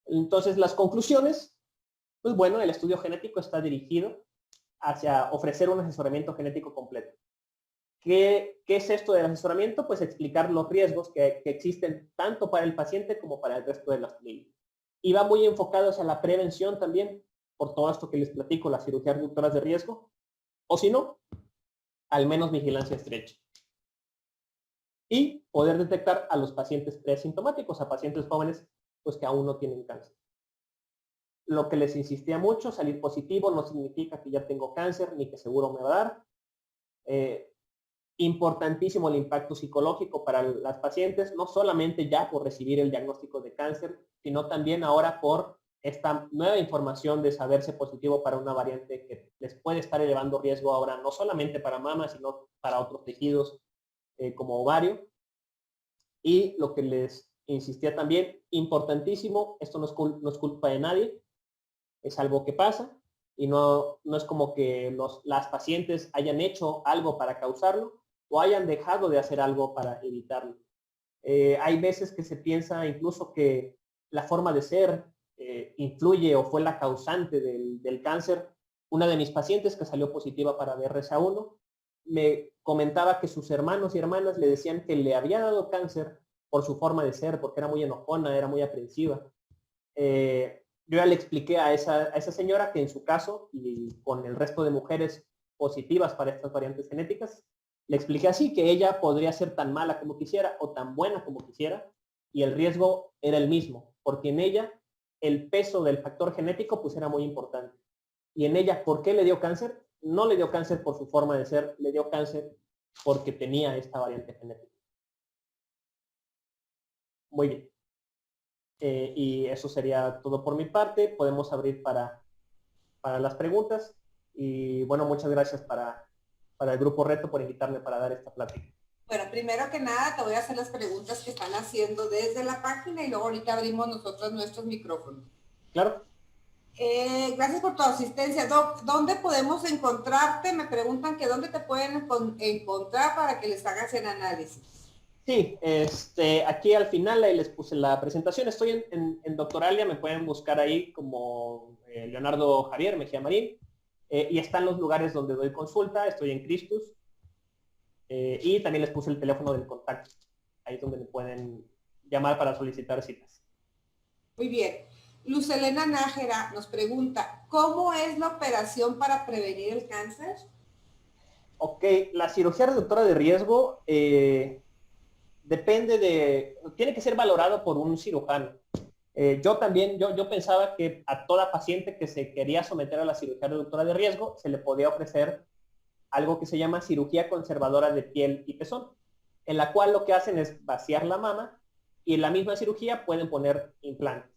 Entonces, las conclusiones, pues bueno, el estudio genético está dirigido hacia ofrecer un asesoramiento genético completo. ¿Qué es esto del asesoramiento? Pues explicar los riesgos que existen tanto para el paciente como para el resto de la familia. Y va muy enfocado hacia la prevención también, por todo esto que les platico, las cirugías reductoras de riesgo, o si no, al menos vigilancia estrecha. Y poder detectar a los pacientes presintomáticos, a pacientes jóvenes pues que aún no tienen cáncer. Lo que les insistía mucho, salir positivo no significa que ya tengo cáncer ni que seguro me va a dar. Importantísimo el impacto psicológico para las pacientes, no solamente ya por recibir el diagnóstico de cáncer, sino también ahora por esta nueva información de saberse positivo para una variante que les puede estar elevando riesgo ahora, no solamente para mama, sino para otros tejidos como ovario. Y lo que les insistía también, importantísimo, esto no es culpa de nadie, es algo que pasa y no es como que las pacientes hayan hecho algo para causarlo o hayan dejado de hacer algo para evitarlo. Hay veces que se piensa incluso que la forma de ser influye o fue la causante del cáncer. Una de mis pacientes que salió positiva para BRCA1 me comentaba que sus hermanos y hermanas le decían que le había dado cáncer por su forma de ser, porque era muy enojona, era muy aprensiva. Yo ya le expliqué a esa señora que en su caso y con el resto de mujeres positivas para estas variantes genéticas, le expliqué así que ella podría ser tan mala como quisiera o tan buena como quisiera y el riesgo era el mismo, porque en ella el peso del factor genético pues era muy importante. Y en ella, ¿por qué le dio cáncer? No le dio cáncer por su forma de ser, le dio cáncer porque tenía esta variante genética. Muy bien. Y eso sería todo por mi parte. Podemos abrir para las preguntas. Y bueno, muchas gracias para el Grupo Reto por invitarme para dar esta plática. Bueno, primero que nada te voy a hacer las preguntas que están haciendo desde la página y luego ahorita abrimos nosotros nuestros micrófonos. Claro. Gracias por tu asistencia. Doc, ¿dónde podemos encontrarte? Me preguntan que dónde te pueden encontrar para que les hagas el análisis. Sí, aquí al final ahí les puse la presentación. Estoy en Doctoralia, me pueden buscar ahí como Leonardo Javier Mejía Marín. Y están los lugares donde doy consulta. Estoy en Cristus. Y también les puse el teléfono del contacto. Ahí es donde me pueden llamar para solicitar citas. Muy bien. Luz Elena Nájera nos pregunta, ¿cómo es la operación para prevenir el cáncer? Ok, la cirugía reductora de riesgo tiene que ser valorado por un cirujano. Yo pensaba que a toda paciente que se quería someter a la cirugía reductora de riesgo se le podía ofrecer algo que se llama cirugía conservadora de piel y pezón, en la cual lo que hacen es vaciar la mama y en la misma cirugía pueden poner implantes.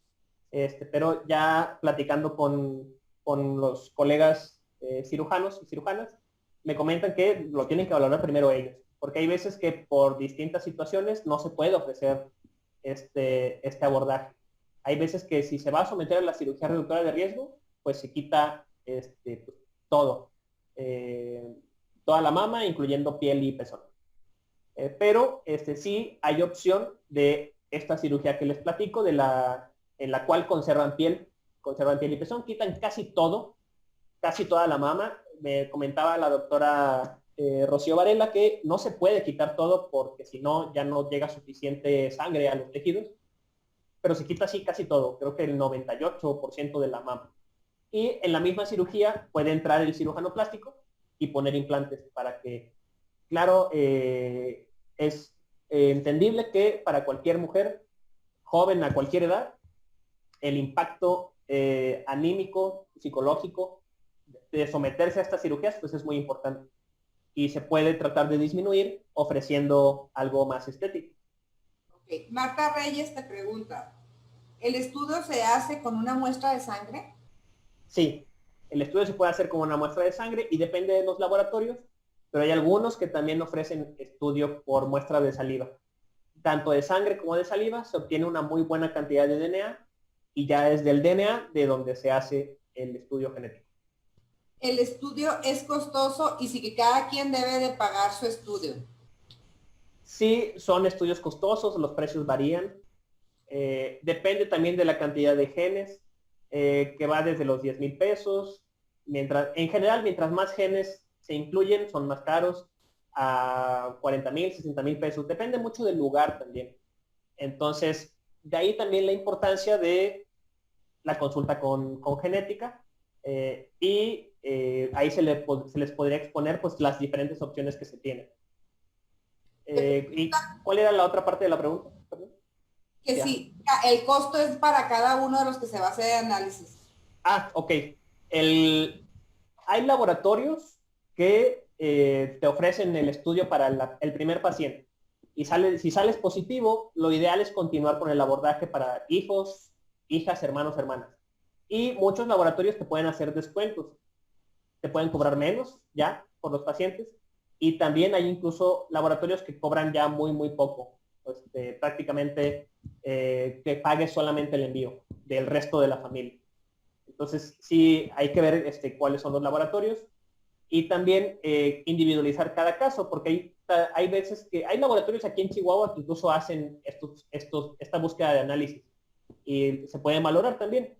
Pero ya platicando con los colegas cirujanos y cirujanas, me comentan que lo tienen que valorar primero ellos, porque hay veces que por distintas situaciones no se puede ofrecer este abordaje. Hay veces que si se va a someter a la cirugía reductora de riesgo, pues se quita pues, todo, toda la mama, incluyendo piel y pezón. Pero sí hay opción de esta cirugía que les platico, en la cual conservan piel y pezón, quitan casi toda la mama. Me comentaba la doctora Rocío Varela que no se puede quitar todo porque si no ya no llega suficiente sangre a los tejidos, pero se quita así casi todo, creo que el 98% de la mama. Y en la misma cirugía puede entrar el cirujano plástico y poner implantes para que, claro, es entendible que para cualquier mujer joven a cualquier edad, el impacto anímico, psicológico de someterse a estas cirugías pues es muy importante y se puede tratar de disminuir ofreciendo algo más estético. Okay. Marta Reyes te pregunta, ¿el estudio se hace con una muestra de sangre? Sí, el estudio se puede hacer con una muestra de sangre y depende de los laboratorios, pero hay algunos que también ofrecen estudio por muestra de saliva. Tanto de sangre como de saliva se obtiene una muy buena cantidad de DNA y ya es del DNA de donde se hace el estudio genético. El estudio es costoso y sí que cada quien debe de pagar su estudio. Sí, son estudios costosos, los precios varían. Depende también de la cantidad de genes, que va desde los 10,000 pesos. En general, mientras más genes se incluyen, son más caros, a 40,000, 60,000 pesos. Depende mucho del lugar también. Entonces, de ahí también la importancia de la consulta con genética y ahí se les podría exponer pues las diferentes opciones que se tienen. ¿Y cuál era la otra parte de la pregunta? Perdón. Que Ya. sí, el costo es para cada uno de los que se va a hacer el análisis. Ok. Hay laboratorios que te ofrecen el estudio para el primer paciente. Y si sales positivo, lo ideal es continuar con el abordaje para hijos, hijas, hermanos, hermanas. Y muchos laboratorios te pueden hacer descuentos. Te pueden cobrar menos ya por los pacientes. Y también hay incluso laboratorios que cobran ya muy, muy poco. Pues, prácticamente que pagues solamente el envío del resto de la familia. Entonces, sí hay que ver cuáles son los laboratorios y también individualizar cada caso, porque hay veces que hay laboratorios aquí en Chihuahua que incluso hacen esta búsqueda de análisis y se pueden valorar también.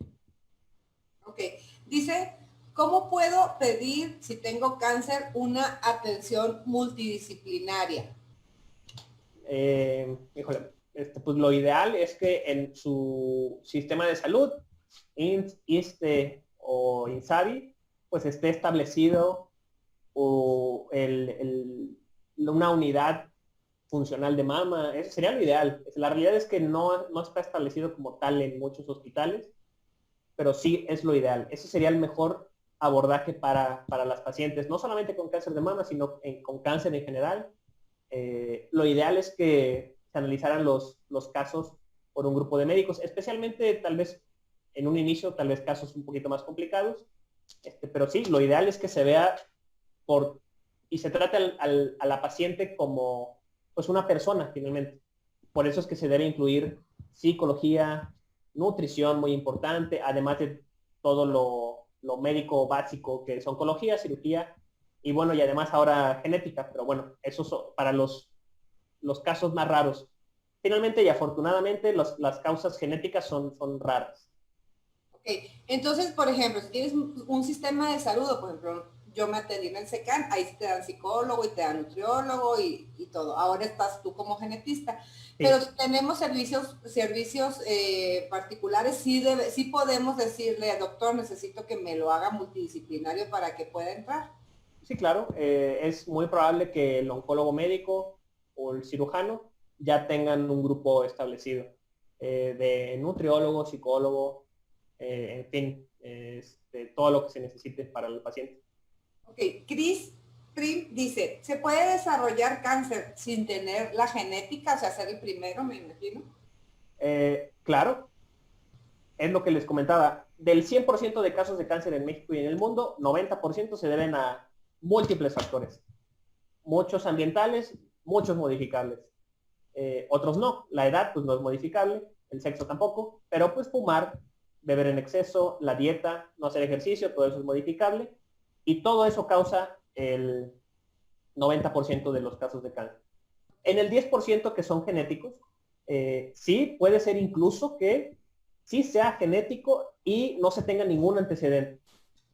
Ok. Dice, ¿cómo puedo pedir, si tengo cáncer, una atención multidisciplinaria? Híjole, pues lo ideal es que en su sistema de salud, ISSSTE o INSABI, pues esté establecido una unidad funcional de mama. Eso sería lo ideal. La realidad es que no está establecido como tal en muchos hospitales, pero sí es lo ideal. Ese sería el mejor abordaje para las pacientes, no solamente con cáncer de mama, sino con cáncer en general. Lo ideal es que se analizaran los casos por un grupo de médicos, especialmente tal vez en un inicio, tal vez casos un poquito más complicados, pero sí, lo ideal es que se vea y se trate a la paciente como pues una persona finalmente. Por eso es que se debe incluir psicología, nutrición muy importante, además de todo lo médico básico que es oncología, cirugía, y bueno, y además ahora genética, pero bueno, eso para los casos más raros. Finalmente y afortunadamente las causas genéticas son raras. Ok, entonces, por ejemplo, si tienes un sistema de salud, por ejemplo, yo me atendí en el SECAN, ahí te dan psicólogo y te dan nutriólogo y todo. Ahora estás tú como genetista. Sí. Pero si tenemos servicios particulares, sí podemos decirle, doctor, necesito que me lo haga multidisciplinario para que pueda entrar. Sí, claro. Es muy probable que el oncólogo médico o el cirujano ya tengan un grupo establecido de nutriólogo, psicólogo, en fin, todo lo que se necesite para el paciente. Ok, Chris Prim dice, ¿se puede desarrollar cáncer sin tener la genética? O sea, ser el primero, me imagino. Claro, es lo que les comentaba. Del 100% de casos de cáncer en México y en el mundo, 90% se deben a múltiples factores. Muchos ambientales, muchos modificables. Otros no. La edad pues no es modificable. el sexo tampoco, pero pues fumar, beber en exceso, la dieta, no hacer ejercicio, todo eso es modificable y todo eso causa el 90% de los casos de cáncer. En el 10% que son genéticos, sí puede ser incluso que sí sea genético y no se tenga ningún antecedente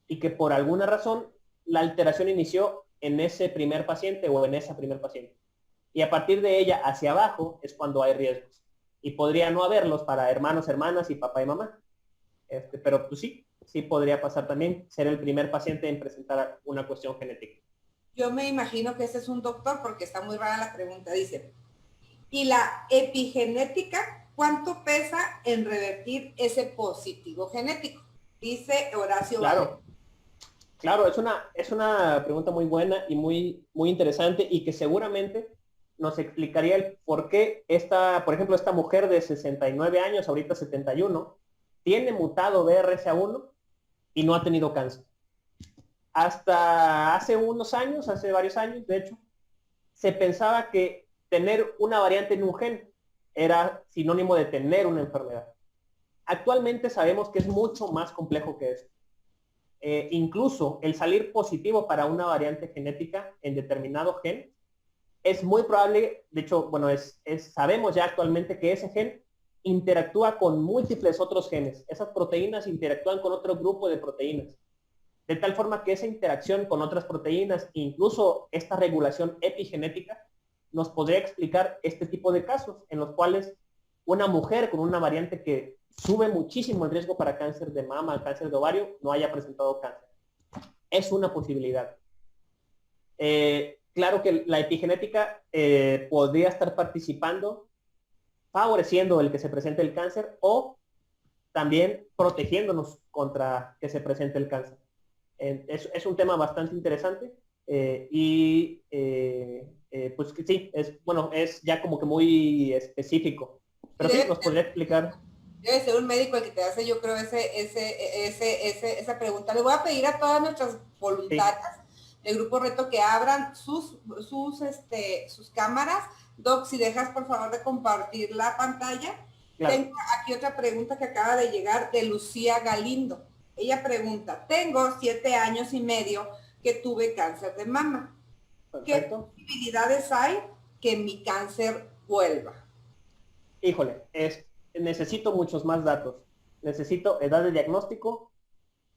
y que por alguna razón la alteración inició en ese primer paciente o en esa primer paciente. Y a partir de ella hacia abajo es cuando hay riesgos. Y podría no haberlos para hermanos, hermanas y papá y mamá. Pero pues sí podría pasar también ser el primer paciente en presentar una cuestión genética. Yo me imagino que ese es un doctor porque está muy rara la pregunta. Dice, ¿y la epigenética cuánto pesa en revertir ese positivo genético? Dice Horacio. Claro. Claro, es una pregunta muy buena y muy interesante y que seguramente nos explicaría el por qué por ejemplo, esta mujer de 69 años, ahorita 71, tiene mutado BRCA1 y no ha tenido cáncer. Hasta hace unos años, hace varios años, de hecho, se pensaba que tener una variante en un gen era sinónimo de tener una enfermedad. Actualmente sabemos que es mucho más complejo que eso. Incluso el salir positivo para una variante genética en determinado gen es muy probable, de hecho, bueno, sabemos ya actualmente que ese gen interactúa con múltiples otros genes. Esas proteínas interactúan con otro grupo de proteínas. De tal forma que esa interacción con otras proteínas, incluso esta regulación epigenética, nos podría explicar este tipo de casos en los cuales una mujer con una variante que sube muchísimo el riesgo para cáncer de mama, cáncer de ovario, no haya presentado cáncer. Es una posibilidad. Claro que la epigenética podría estar participando, favoreciendo el que se presente el cáncer o también protegiéndonos contra que se presente el cáncer. Es un tema bastante interesante pues sí, es ya como que muy específico. Pero sí, nos podría explicar. Debe ser un médico el que te hace, yo creo, esa pregunta. Le voy a pedir a todas nuestras voluntarias del Grupo Reto que abran sus cámaras. Doc, si dejas por favor de compartir la pantalla. Claro. Tengo aquí otra pregunta que acaba de llegar de Lucía Galindo. Ella pregunta, tengo 7 años y medio que tuve cáncer de mama. Perfecto. ¿Qué posibilidades hay que mi cáncer vuelva? Híjole, necesito muchos más datos. Necesito edad de diagnóstico,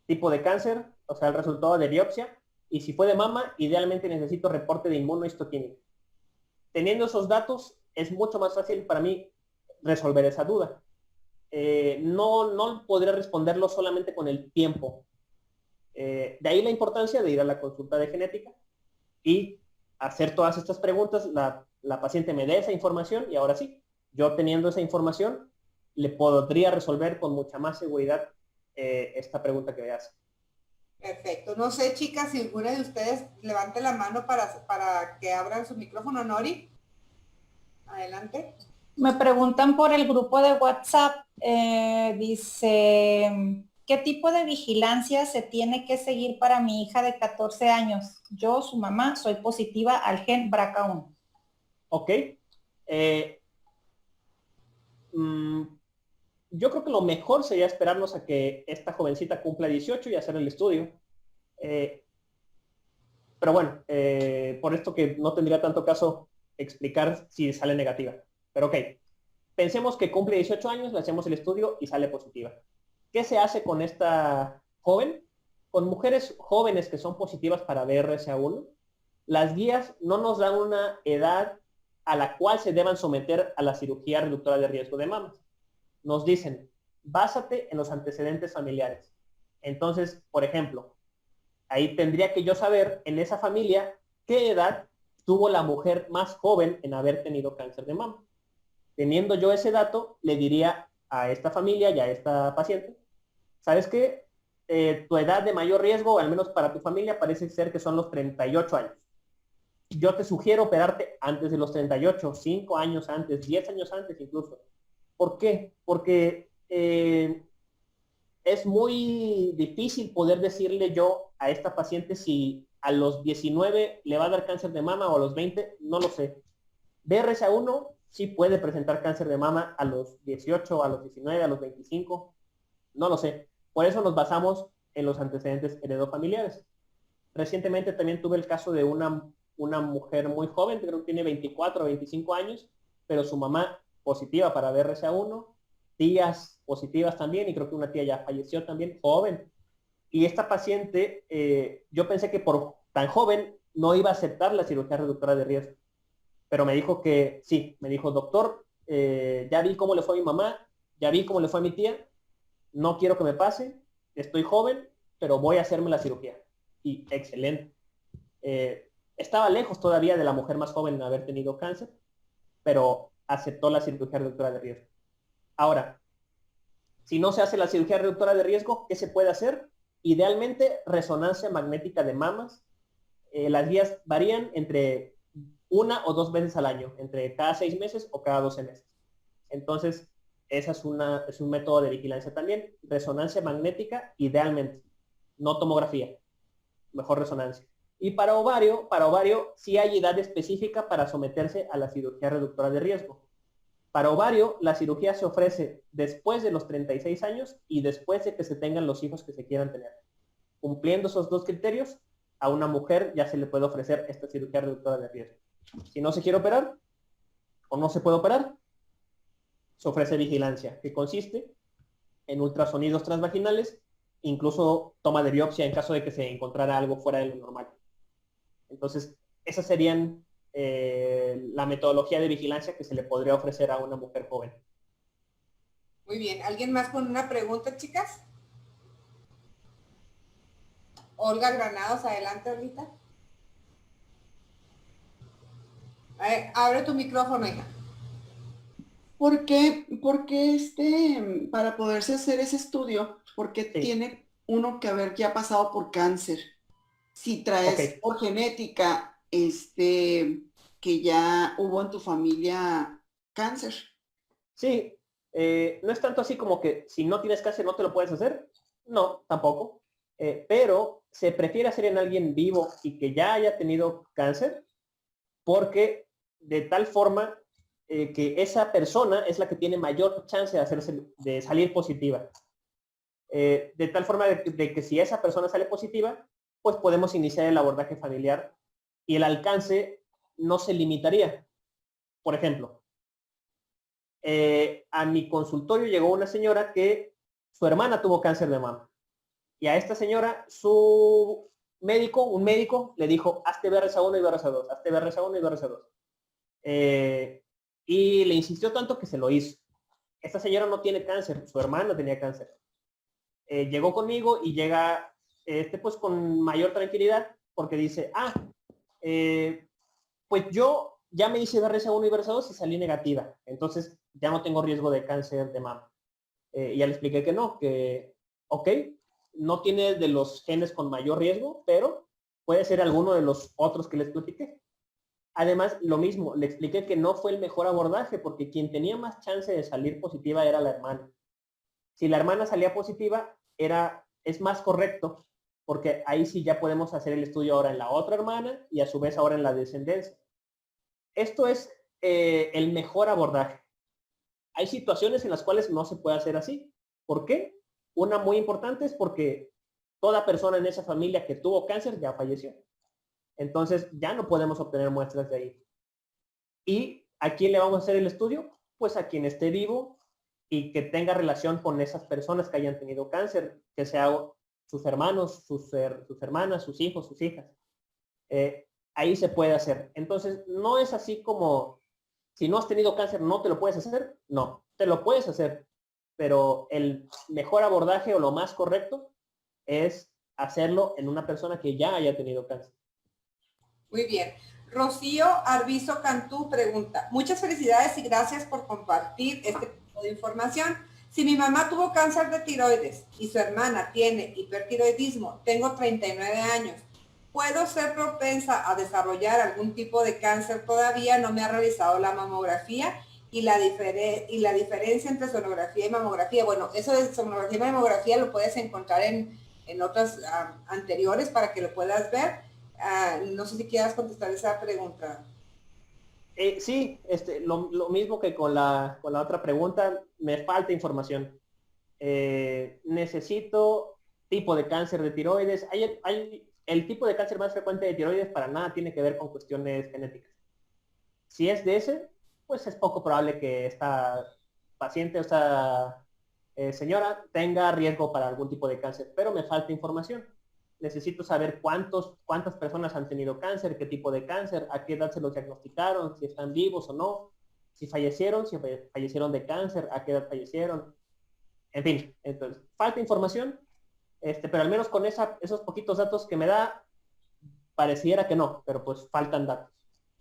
tipo de cáncer, o sea, el resultado de biopsia, y si fue de mama, idealmente necesito reporte de inmunohistoquímica. Teniendo esos datos, es mucho más fácil para mí resolver esa duda. No podré responderlo solamente con el tiempo. De ahí la importancia de ir a la consulta de genética y hacer todas estas preguntas, la paciente me dé esa información y ahora sí, yo teniendo esa información, le podría resolver con mucha más seguridad esta pregunta que me hace. Perfecto. No sé, chicas, si alguna de ustedes levante la mano para que abran su micrófono. Nori, adelante. Me preguntan por el grupo de WhatsApp, dice, ¿qué tipo de vigilancia se tiene que seguir para mi hija de 14 años? Yo, su mamá, soy positiva al gen BRCA1. Ok. Yo creo que lo mejor sería esperarnos a que esta jovencita cumpla 18 y hacer el estudio. Pero bueno, por esto que no tendría tanto caso explicar si sale negativa. Pero ok, pensemos que cumple 18 años, le hacemos el estudio y sale positiva. ¿Qué se hace con esta joven? Con mujeres jóvenes que son positivas para BRCA1, las guías no nos dan una edad a la cual se deban someter a la cirugía reductora de riesgo de mamas. Nos dicen, básate en los antecedentes familiares. Entonces, por ejemplo, ahí tendría que yo saber en esa familia qué edad tuvo la mujer más joven en haber tenido cáncer de mama. Teniendo yo ese dato, le diría a esta familia y a esta paciente, ¿sabes qué? Tu edad de mayor riesgo, al menos para tu familia, parece ser que son los 38 años. Yo te sugiero operarte antes de los 38, 5 años antes, 10 años antes incluso. ¿Por qué? Porque es muy difícil poder decirle yo a esta paciente si a los 19 le va a dar cáncer de mama o a los 20, no lo sé. BRCA1 sí puede presentar cáncer de mama a los 18, a los 19, a los 25, no lo sé. Por eso nos basamos en los antecedentes heredofamiliares. Recientemente también tuve el caso de una mujer muy joven, creo que tiene 24 o 25 años, pero su mamá positiva para BRCA1, tías positivas también, y creo que una tía ya falleció también, joven. Y esta paciente, yo pensé que por tan joven no iba a aceptar la cirugía reductora de riesgo, pero me dijo que sí, me dijo, doctor, ya vi cómo le fue a mi mamá, ya vi cómo le fue a mi tía, no quiero que me pase, estoy joven, pero voy a hacerme la cirugía. Y excelente. Estaba lejos todavía de la mujer más joven en haber tenido cáncer, pero aceptó la cirugía reductora de riesgo. Ahora, si no se hace la cirugía reductora de riesgo, ¿qué se puede hacer? Idealmente, resonancia magnética de mamas. Las guías varían entre 1 o 2 veces al año, entre cada 6 meses o cada 12 meses. Entonces, esa es un método de vigilancia también. Resonancia magnética, idealmente, no tomografía, mejor resonancia. Y para ovario sí hay edad específica para someterse a la cirugía reductora de riesgo. Para ovario, la cirugía se ofrece después de los 36 años y después de que se tengan los hijos que se quieran tener. Cumpliendo esos dos criterios, a una mujer ya se le puede ofrecer esta cirugía reductora de riesgo. Si no se quiere operar o no se puede operar, se ofrece vigilancia, que consiste en ultrasonidos transvaginales, incluso toma de biopsia en caso de que se encontrara algo fuera de lo normal. Entonces, esas serían la metodología de vigilancia que se le podría ofrecer a una mujer joven. Muy bien. ¿Alguien más con una pregunta, chicas? Olga Granados, adelante, ahorita. Abre tu micrófono, hija. ¿Por qué para poderse hacer ese estudio, por qué Sí. tiene uno que haber ya pasado por cáncer? Si traes Ok. por genética, que ya hubo en tu familia cáncer. Sí, no es tanto así como que si no tienes cáncer no te lo puedes hacer. No, tampoco. Pero se prefiere hacer en alguien vivo y que ya haya tenido cáncer, porque de tal forma que esa persona es la que tiene mayor chance de salir positiva. De tal forma de que si esa persona sale positiva, pues podemos iniciar el abordaje familiar y el alcance no se limitaría. Por ejemplo, a mi consultorio llegó una señora que su hermana tuvo cáncer de mama. Y a esta señora, un médico, le dijo, hazte BRCA1 y BRCA2, hazte BRCA1 y BRCA2. Y le insistió tanto que se lo hizo. Esta señora no tiene cáncer, su hermana tenía cáncer. Llegó conmigo y llega pues con mayor tranquilidad porque dice, pues yo ya me hice BRCA1 y BRCA2 y salí negativa, entonces ya no tengo riesgo de cáncer de mama. Y ya le expliqué que no, que ok, no tiene de los genes con mayor riesgo, pero puede ser alguno de los otros que les platiqué. Además, lo mismo, le expliqué que no fue el mejor abordaje porque quien tenía más chance de salir positiva era la hermana. Si la hermana salía positiva, es más correcto, porque ahí sí ya podemos hacer el estudio ahora en la otra hermana y a su vez ahora en la descendencia. Esto es el mejor abordaje. Hay situaciones en las cuales no se puede hacer así. ¿Por qué? Una muy importante es porque toda persona en esa familia que tuvo cáncer ya falleció. Entonces ya no podemos obtener muestras de ahí. ¿Y a quién le vamos a hacer el estudio? Pues a quien esté vivo y que tenga relación con esas personas que hayan tenido cáncer, que sea sus hermanos, sus hermanas, sus hijos, sus hijas. Ahí se puede hacer. Entonces, no es así como, si no has tenido cáncer, ¿no te lo puedes hacer? No, te lo puedes hacer, pero el mejor abordaje o lo más correcto es hacerlo en una persona que ya haya tenido cáncer. Muy bien. Rocío Arbizo Cantú pregunta, muchas felicidades y gracias por compartir este tipo de información. Si mi mamá tuvo cáncer de tiroides y su hermana tiene hipertiroidismo, tengo 39 años, ¿puedo ser propensa a desarrollar algún tipo de cáncer todavía? No me ha realizado la mamografía y la diferencia entre sonografía y mamografía. Bueno, eso de sonografía y mamografía lo puedes encontrar en otras anteriores para que lo puedas ver. No sé si quieras contestar esa pregunta. Sí, lo mismo que con la otra pregunta, me falta información. Necesito tipo de cáncer de tiroides. El tipo de cáncer más frecuente de tiroides para nada tiene que ver con cuestiones genéticas. Si es de ese, pues es poco probable que esta paciente o esta señora tenga riesgo para algún tipo de cáncer, pero me falta información. Necesito saber cuántas personas han tenido cáncer, qué tipo de cáncer, a qué edad se los diagnosticaron, si están vivos o no, si fallecieron de cáncer, a qué edad fallecieron. En fin, entonces, falta información, pero al menos con esos poquitos datos que me da, pareciera que no, pero pues faltan datos.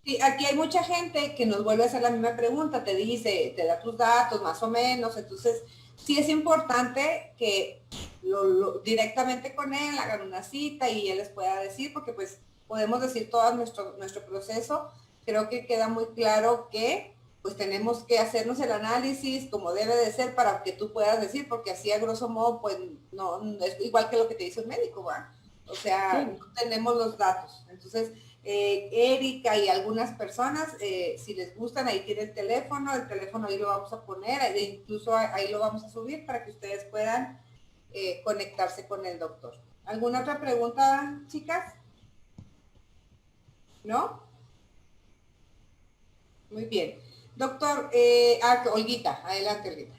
Sí, aquí hay mucha gente que nos vuelve a hacer la misma pregunta, te dice, te da tus datos más o menos, entonces sí es importante que directamente con él hagan una cita y él les pueda decir, porque pues podemos decir todo nuestro proceso. Creo que queda muy claro que pues tenemos que hacernos el análisis como debe de ser para que tú puedas decir, porque así a grosso modo pues no es igual que lo que te dice un médico, ¿va? O sea, sí, no tenemos los datos. Entonces, Erika y algunas personas, si les gustan, ahí tiene el teléfono ahí lo vamos a poner, incluso ahí lo vamos a subir para que ustedes puedan conectarse con el doctor. ¿Alguna otra pregunta, chicas? ¿No? Muy bien. Doctor, Olguita, adelante, Olguita.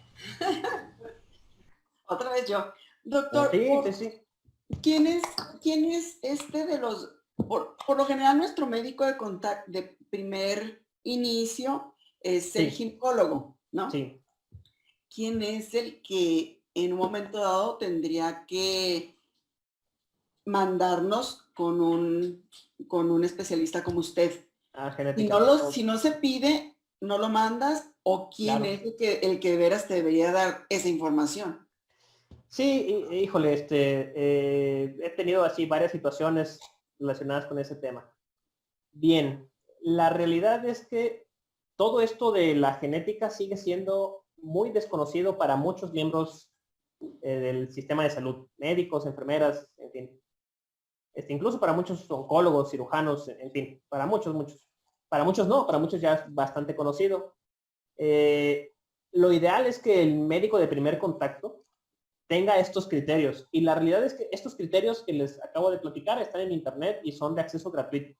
Otra vez yo. Doctor, sí. ¿Quién es de los, por lo general nuestro médico de contacto de primer inicio es el ginecólogo, ¿no? Sí. ¿Quién es el que en un momento dado tendría que mandarnos con un especialista como usted? Genética. Si no se pide, no lo mandas, o quién es el que de veras te debería dar esa información. Sí, híjole, he tenido así varias situaciones relacionadas con ese tema. Bien, la realidad es que todo esto de la genética sigue siendo muy desconocido para muchos miembros del sistema de salud, médicos, enfermeras, en fin. Incluso para muchos oncólogos, cirujanos, en fin, para muchos. Para muchos no, para muchos ya es bastante conocido. Lo ideal es que el médico de primer contacto tenga estos criterios. Y la realidad es que estos criterios que les acabo de platicar están en internet y son de acceso gratuito.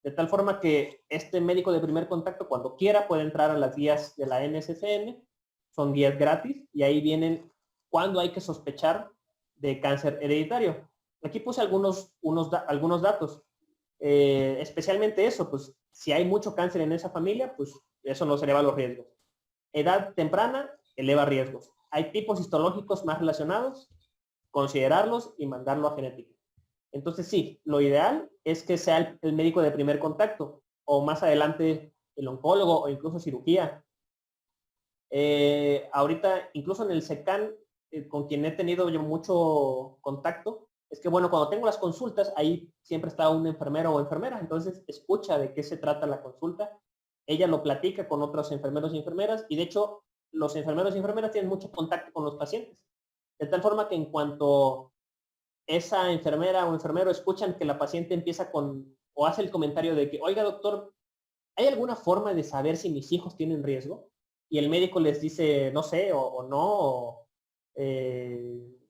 De tal forma que este médico de primer contacto, cuando quiera, puede entrar a las guías de la NSCN. Son guías gratis y ahí vienen cuándo hay que sospechar de cáncer hereditario. Aquí puse algunos datos. Especialmente eso, pues si hay mucho cáncer en esa familia, pues eso nos eleva los riesgos. Edad temprana eleva riesgos. Hay tipos histológicos más relacionados, considerarlos y mandarlo a genética. Entonces sí, lo ideal es que sea el médico de primer contacto o más adelante el oncólogo o incluso cirugía. Ahorita, incluso en el SECAN, con quien he tenido yo mucho contacto, es que bueno, cuando tengo las consultas, ahí siempre está un enfermero o enfermera, entonces escucha de qué se trata la consulta. Ella lo platica con otros enfermeros y enfermeras y de hecho los enfermeros y enfermeras tienen mucho contacto con los pacientes. De tal forma que en cuanto esa enfermera o enfermero escuchan que la paciente empieza o hace el comentario de que, oiga doctor, ¿hay alguna forma de saber si mis hijos tienen riesgo? Y el médico les dice, no sé, o no,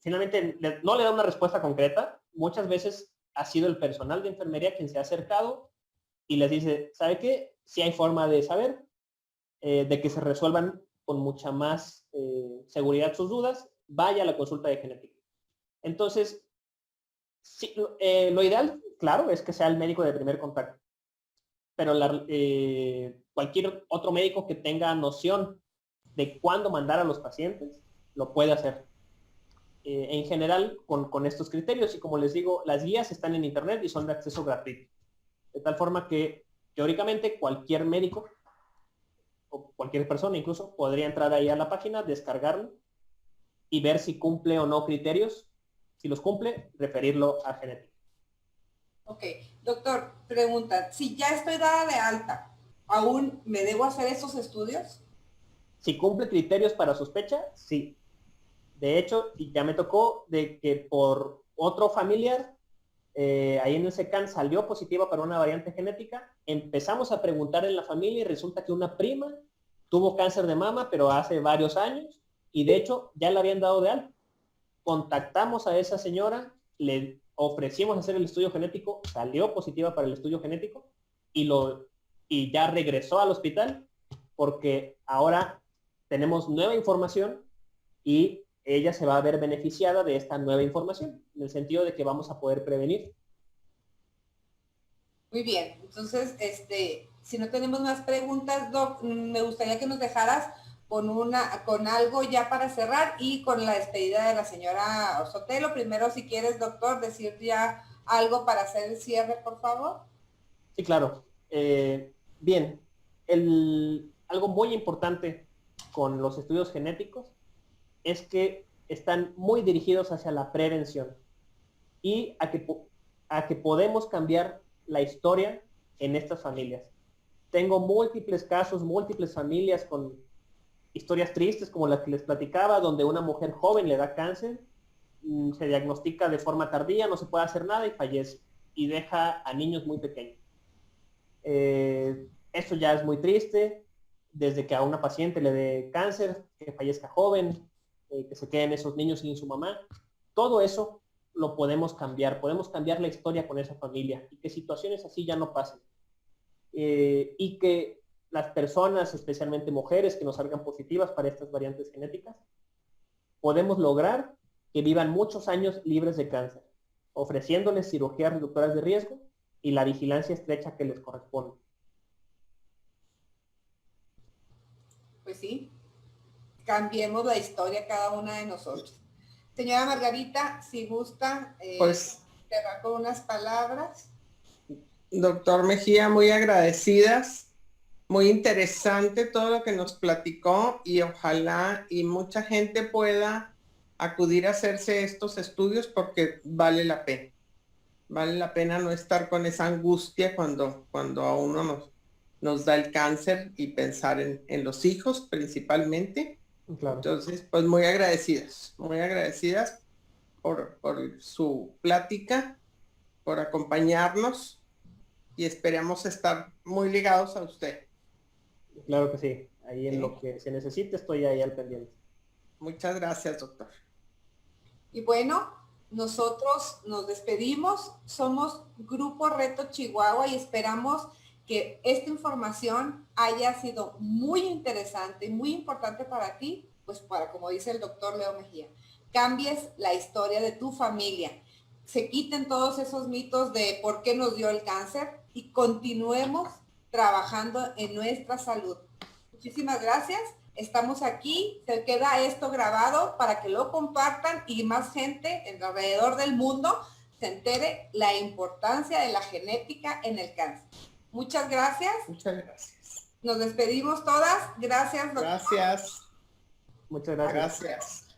finalmente no le da una respuesta concreta. Muchas veces ha sido el personal de enfermería quien se ha acercado y les dice, ¿sabe qué? Si hay forma de saber, de que se resuelvan con mucha más seguridad sus dudas, vaya a la consulta de genética. Entonces, sí, lo ideal, claro, es que sea el médico de primer contacto. Pero cualquier otro médico que tenga noción de cuándo mandar a los pacientes, lo puede hacer. En general, con estos criterios. Y como les digo, las guías están en internet y son de acceso gratuito. De tal forma que, teóricamente, cualquier médico o cualquier persona incluso podría entrar ahí a la página, descargarlo y ver si cumple o no criterios. Si los cumple, referirlo a genética. Ok, doctor, pregunta, si ya estoy dada de alta, ¿aún me debo hacer esos estudios? Si cumple criterios para sospecha, sí. De hecho, ya me tocó de que por otro familiar ahí en el SECAN salió positiva para una variante genética. Empezamos a preguntar en la familia y resulta que una prima tuvo cáncer de mama, pero hace varios años, y de hecho ya la habían dado de alta. Contactamos a esa señora, le ofrecimos hacer el estudio genético, salió positiva para el estudio genético y ya regresó al hospital porque ahora tenemos nueva información y ella se va a ver beneficiada de esta nueva información, en el sentido de que vamos a poder prevenir. Muy bien, entonces, si no tenemos más preguntas, Doc, me gustaría que nos dejaras con algo ya para cerrar y con la despedida de la señora Sotelo. Primero, si quieres, doctor, decir ya algo para hacer el cierre, por favor. Sí, claro. Bien, algo muy importante con los estudios genéticos es que están muy dirigidos hacia la prevención y a que podemos cambiar la historia en estas familias. Tengo múltiples casos, múltiples familias con historias tristes como las que les platicaba, donde una mujer joven le da cáncer, se diagnostica de forma tardía, no se puede hacer nada y fallece y deja a niños muy pequeños. Eso ya es muy triste, desde que a una paciente le dé cáncer, que fallezca joven, que se queden esos niños sin su mamá. Todo eso lo podemos cambiar la historia con esa familia y que situaciones así ya no pasen. Y que las personas, especialmente mujeres que nos salgan positivas para estas variantes genéticas, podemos lograr que vivan muchos años libres de cáncer, ofreciéndoles cirugías reductoras de riesgo y la vigilancia estrecha que les corresponde. Pues sí, cambiemos la historia cada una de nosotros. Señora Margarita, si gusta, Pues, cerrar con unas palabras. doctor Mejía, muy agradecidas, muy interesante todo lo que nos platicó y ojalá y mucha gente pueda acudir a hacerse estos estudios porque vale la pena. Vale la pena no estar con esa angustia cuando a uno nos da el cáncer y pensar en los hijos principalmente. Claro. Entonces, pues muy agradecidas por su plática, por acompañarnos y esperamos estar muy ligados a usted. Claro que sí, ahí en lo que se necesite estoy ahí al pendiente. Muchas gracias, doctor. Y bueno, nosotros nos despedimos, somos Grupo Reto Chihuahua y esperamos que esta información haya sido muy interesante y muy importante para ti, pues para, como dice el doctor Leo Mejía, cambies la historia de tu familia, se quiten todos esos mitos de por qué nos dio el cáncer y continuemos trabajando en nuestra salud. Muchísimas gracias. Estamos aquí, se queda esto grabado para que lo compartan y más gente alrededor del mundo se entere la importancia de la genética en el cáncer. Muchas gracias. Muchas gracias. Nos despedimos todas. Gracias, doctor. Gracias. Muchas gracias. Gracias.